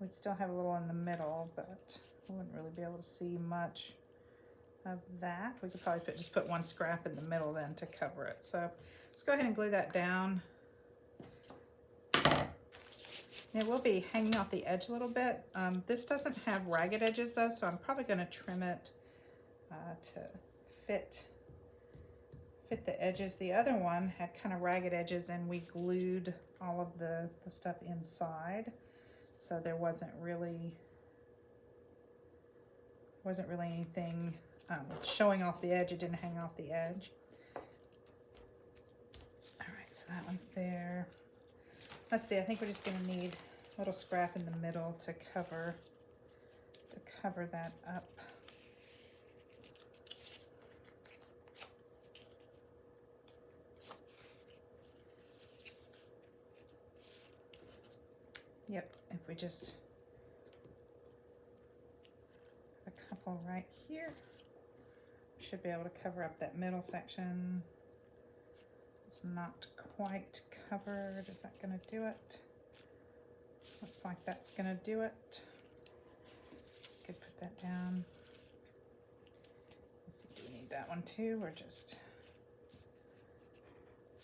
we'd still have a little in the middle, but we wouldn't really be able to see much of that. We could probably just put 1 scrap in the middle then to cover it. So let's go ahead and glue that down. It will be hanging off the edge a little bit. This doesn't have ragged edges though, so I'm probably going to trim it to fit the edges. The other one had kind of ragged edges, and we glued all of the stuff inside, so there wasn't really anything showing off the edge. It didn't hang off the edge. All right, So that one's there. Let's see, I think we're just gonna need a little scrap in the middle to cover that up. Yep, if we just a couple right here, should be able to cover up that middle section. It's not quite covered. Is that gonna do it? Looks like that's gonna do it. Could put that down. Let's see, do we need that one too, or just?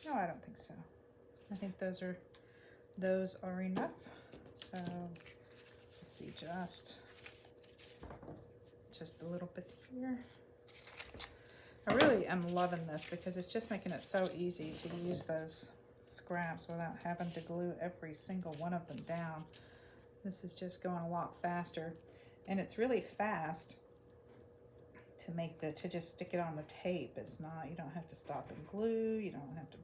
No, I don't think so. I think those are enough. So let's see, just a little bit here. I really am loving this because it's just making it so easy to use those scraps without having to glue every single one of them down. This is just going a lot faster, and it's really fast to just stick it on the tape. It's not, you don't have to stop and glue, you don't have to,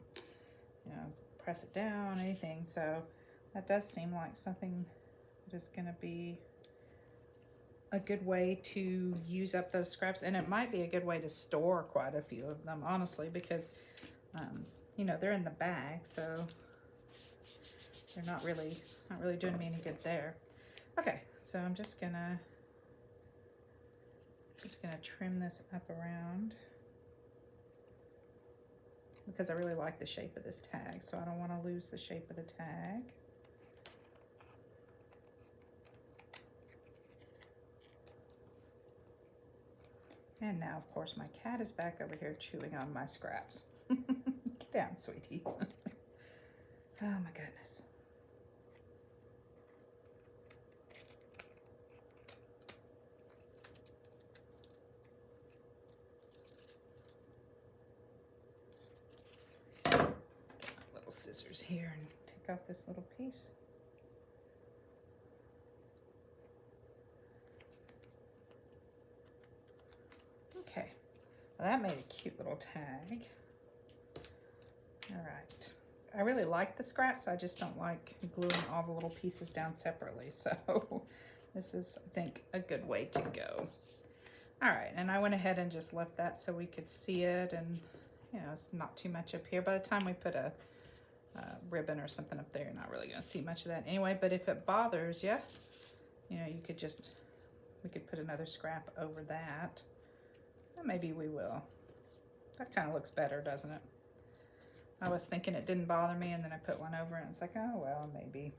press it down, anything. So that does seem like something that is going to be a good way to use up those scraps, and it might be a good way to store quite a few of them, honestly, because they're in the bag, so they're not really doing me any good there. Okay, so I'm just gonna trim this up around because I really like the shape of this tag, so I don't want to lose the shape of the tag. And now, of course, my cat is back over here chewing on my scraps. Get down, sweetie. Oh my goodness. Let's get my little scissors here and take off this little piece. Okay, well, that made a cute little tag. All right, I really like the scraps. I just don't like gluing all the little pieces down separately. So this is, I think, a good way to go. All right, and I went ahead and just left that so we could see it, and it's not too much up here. By the time we put a ribbon or something up there, you're not really gonna see much of that anyway. But if it bothers you, we could put another scrap over that. Maybe we will. That kind of looks better, doesn't it? I was thinking it didn't bother me, and then I put one over and it's like, oh, well, maybe.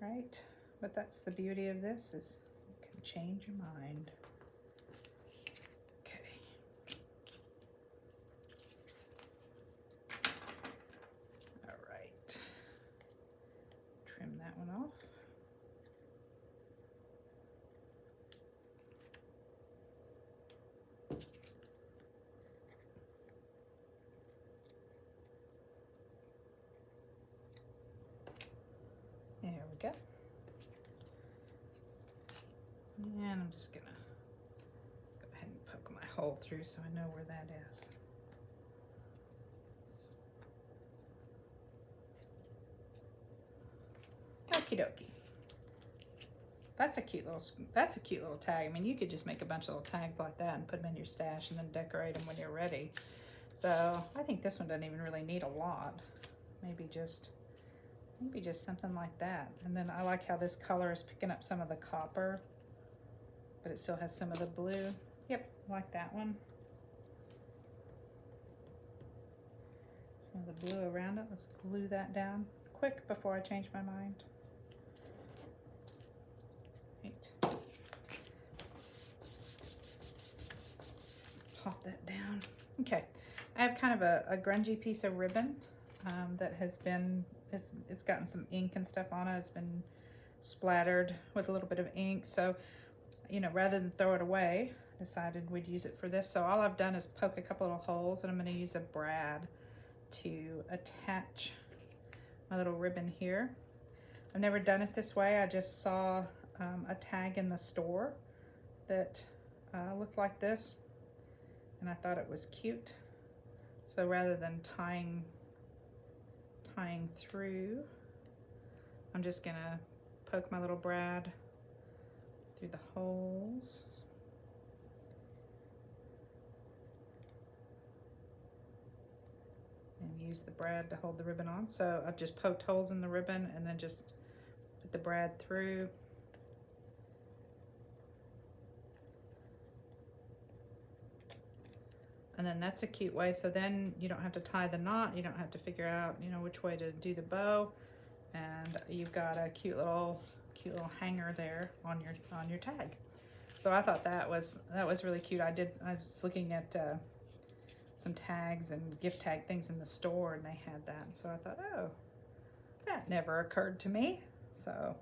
Right? But that's the beauty of this, is you can change your mind. Okay. All right. Trim that one off. There we go. And I'm just gonna go ahead and poke my hole through so I know where that is. Okie dokie. That's a cute little tag. I mean, you could just make a bunch of little tags like that and put them in your stash and then decorate them when you're ready. So I think this one doesn't even really need a lot. Maybe just something like that. And then I like how this color is picking up some of the copper, but it still has some of the blue. Yep, like that one. Some of the blue around it. Let's glue that down quick before I change my mind. Right. Pop that down. Okay, I have kind of a grungy piece of ribbon that has been, it's gotten some ink and stuff on it. It's been splattered with a little bit of ink. So, rather than throw it away, I decided we'd use it for this. So all I've done is poke a couple little holes, and I'm going to use a brad to attach my little ribbon here. I've never done it this way. I just saw a tag in the store that looked like this, and I thought it was cute. So rather than tying through, I'm just gonna poke my little brad through the holes. And use the brad to hold the ribbon on. So I've just poked holes in the ribbon and then just put the brad through. And then that's a cute way. So then you don't have to tie the knot. You don't have to figure out, you know, which way to do the bow. And you've got a cute little hanger there on your tag. So I thought that was really cute. I was looking at some tags and gift tag things in the store, and they had that. So I thought, oh, that never occurred to me. So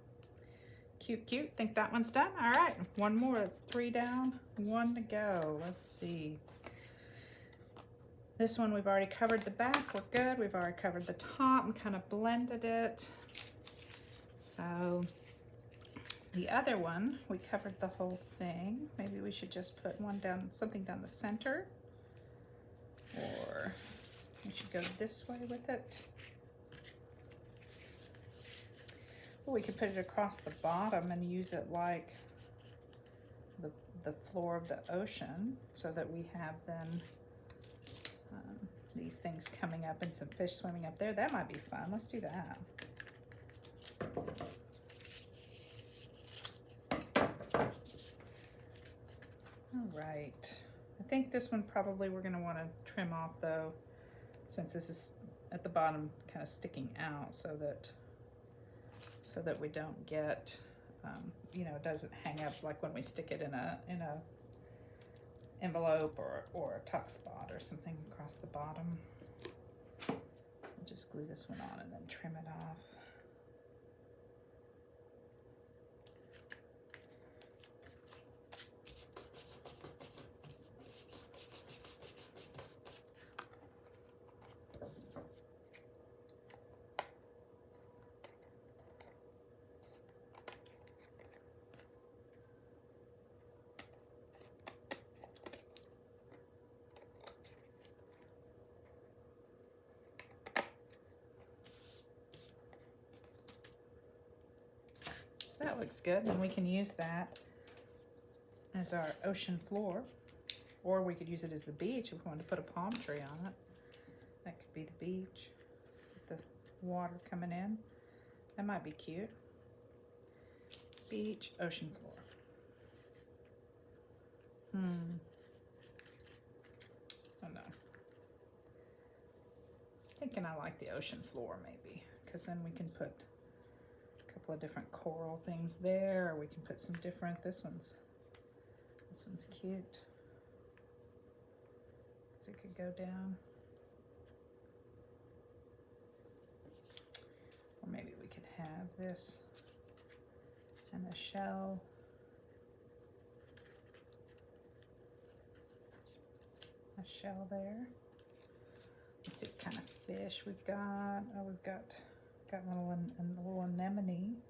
cute. Think that one's done. All right, one more. That's 3 down, 1 to go. Let's see. This one we've already covered the back. We're good. We've already covered the top and kind of blended it. So the other one, we covered the whole thing. Maybe we should just put something down the center. Or we should go this way with it. Or we could put it across the bottom and use it like the floor of the ocean, so that we have then these things coming up and some fish swimming up there. That might be fun. Let's do that. All right. I think this one probably we're going to want to trim off though, since this is at the bottom kind of sticking out, so that we don't get, you know, it doesn't hang up like when we stick it in a envelope or a tuck spot or something across the bottom. So we'll just glue this one on and then trim it off. That looks good, and we can use that as our ocean floor, or we could use it as the beach if we wanted to put a palm tree on it. That could be the beach with the water coming in. That might be cute. Beach, ocean floor. I don't know. Thinking I like the ocean floor maybe, because then we can put of different coral things there, or we can put some different, this one's cute, so it could go down, or maybe we could have this and a shell, there. Let's see what kind of fish we've got. Oh, we've got a little anemone.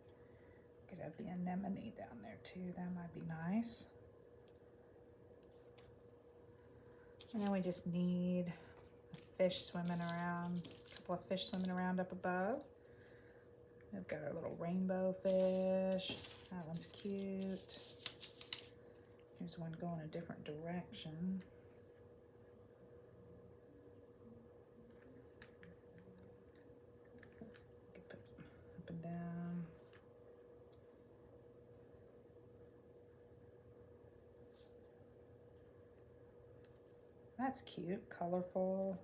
Could have the anemone down there too. That might be nice. And then we just need a fish swimming around, a couple of fish swimming around up above. We've got our little rainbow fish. That one's cute. Here's one going a different direction. Down. That's cute, colorful,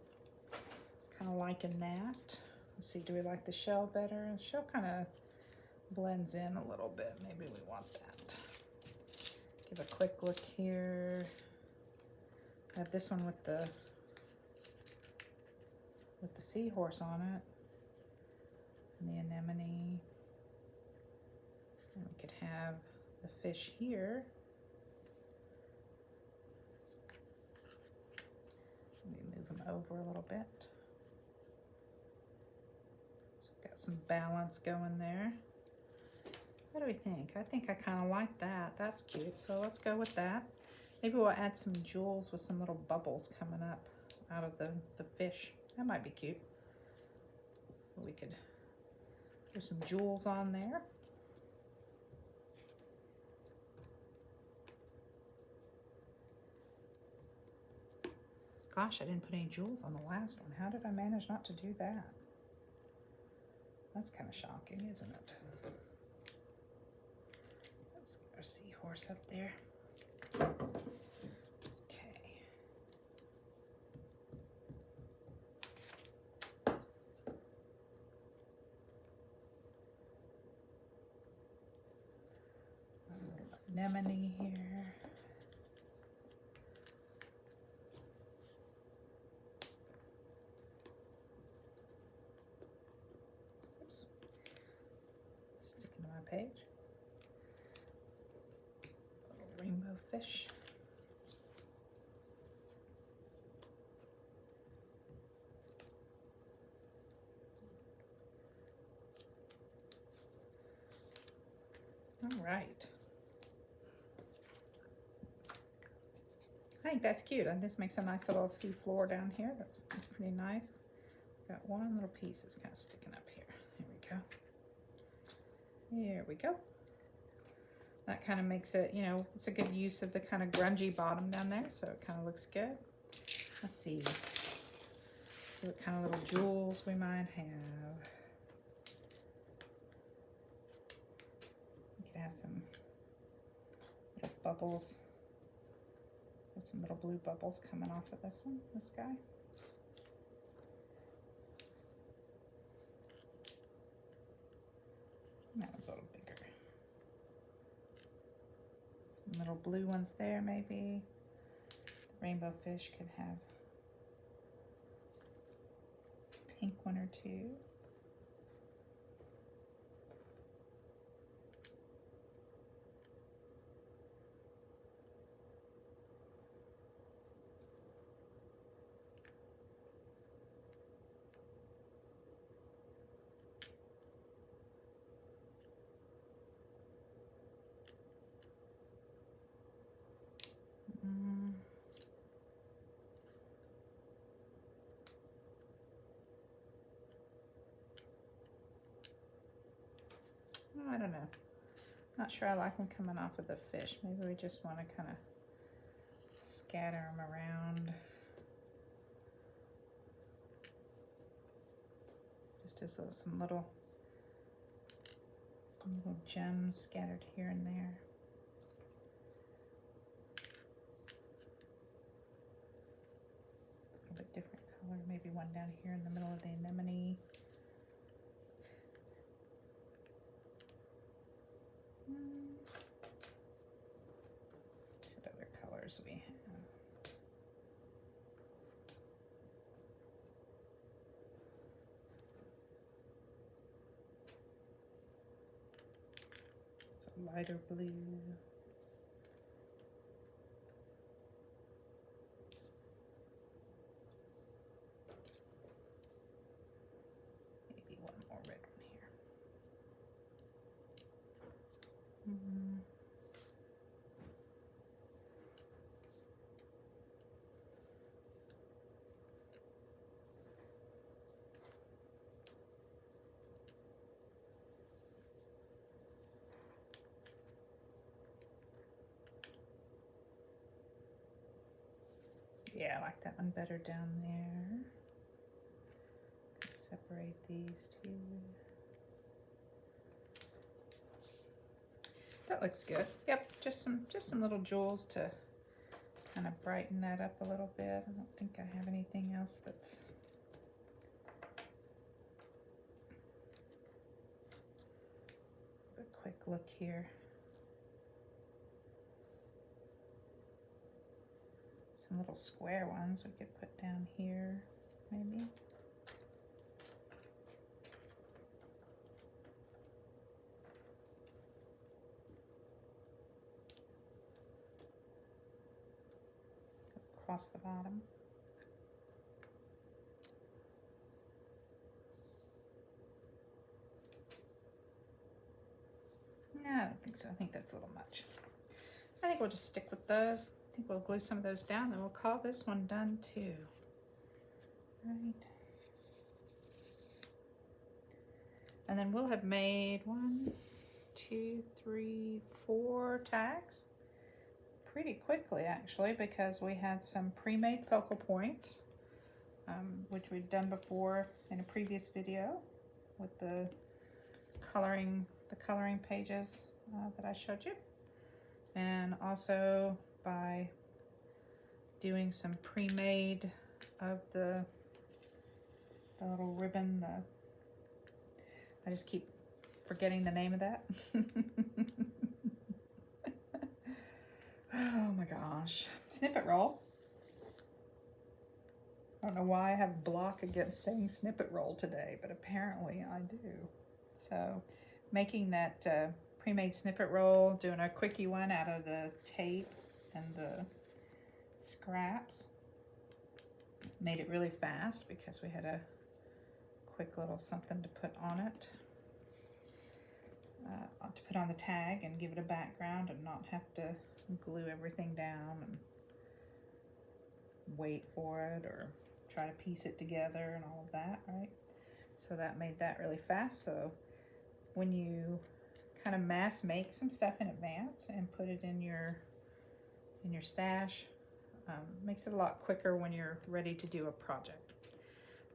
kind of liking that. Let's see, do we like the shell better? The shell kind of blends in a little bit. Maybe we want that. Give a quick look here. I have this one with the seahorse on it. And the anemone, and we could have the fish here. Maybe move them over a little bit. So we've got some balance going there. What do we think? I think I kind of like that. That's cute. So let's go with that. Maybe we'll add some jewels with some little bubbles coming up out of the fish. That might be cute. So we could put some jewels on there. Gosh, I didn't put any jewels on the last one. How did I manage not to do that? That's kind of shocking, isn't it? Let's get our seahorse up there. Okay. A little anemone here. Oops. Sticking to my page. A little rainbow fish. All right. I think that's cute. And this makes a nice little sea floor down here. That's pretty nice. Got one little piece that's kind of sticking up here. There we go. Here we go. That kind of makes it, you know, it's a good use of the kind of grungy bottom down there, so it kind of looks good. Let's see. See what kind of little jewels we might have. We could have some little bubbles. There's some little blue bubbles coming off of this one, this guy. That was a little bigger. Some little blue ones there, maybe. The rainbow fish could have a pink one or two. I don't know. Not sure I like them coming off of the fish. Maybe we just want to kind of scatter them around. Just as some little gems scattered here and there. A little bit different color. Maybe one down here in the middle of the anemone. What other colors we have? Some lighter blue. Maybe one more red one here. Yeah, I like that one better down there. Separate these two. That looks good. Yep, just some little jewels to kind of brighten that up a little bit. I don't think I have anything else that's a quick look here. Some little square ones we could put down here, maybe. Across the bottom. No, I don't think so. I think that's a little much. I think we'll just stick with those. I think we'll glue some of those down, then we'll call this one done too. Right. And then we'll have made 1, 2, 3, 4 tags pretty quickly actually, because we had some pre-made focal points, which we've done before in a previous video with the coloring pages that I showed you, and also by doing some pre-made of the little ribbon. I just keep forgetting the name of that. Oh my gosh. Snippet roll. I don't know why I have a block against saying snippet roll today, but apparently I do. So making that pre-made snippet roll, doing a quickie one out of the tape and the scraps. Made it really fast because we had a quick little something to put on it. To put on the tag and give it a background and not have to glue everything down and wait for it or try to piece it together and all of that, right? So that made that really fast. So when you kind of mass make some stuff in advance and put it in your stash, makes it a lot quicker when you're ready to do a project.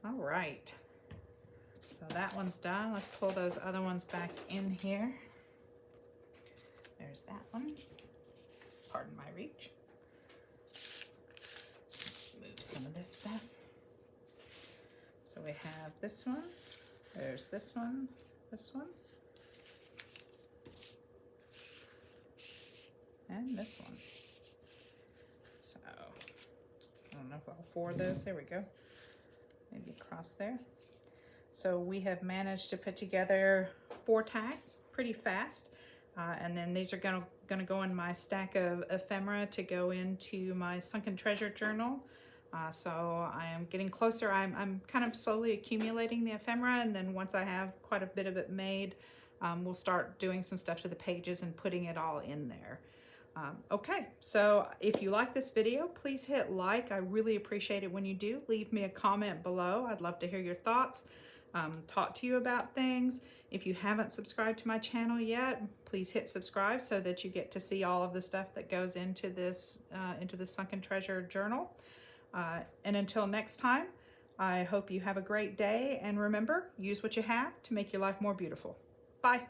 All right, so that one's done. Let's pull those other ones back in here. There's that one. Pardon my reach. Move some of this stuff. So we have this one. There's this one. This one. And this one. So, I don't know if all 4 of those, there we go. Maybe across there. So we have managed to put together 4 tags pretty fast. And then these are gonna go in my stack of ephemera to go into my sunken treasure journal. So I am getting closer. I'm kind of slowly accumulating the ephemera, and then once I have quite a bit of it made, we'll start doing some stuff to the pages and putting it all in there. Okay, so if you like this video, please hit like. I really appreciate it when you do. Leave me a comment below. I'd love to hear your thoughts. Talk to you about things. If you haven't subscribed to my channel yet, please hit subscribe so that you get to see all of the stuff that goes into this Sunken Treasure journal. And until next time, I hope you have a great day, and remember, use what you have to make your life more beautiful. Bye.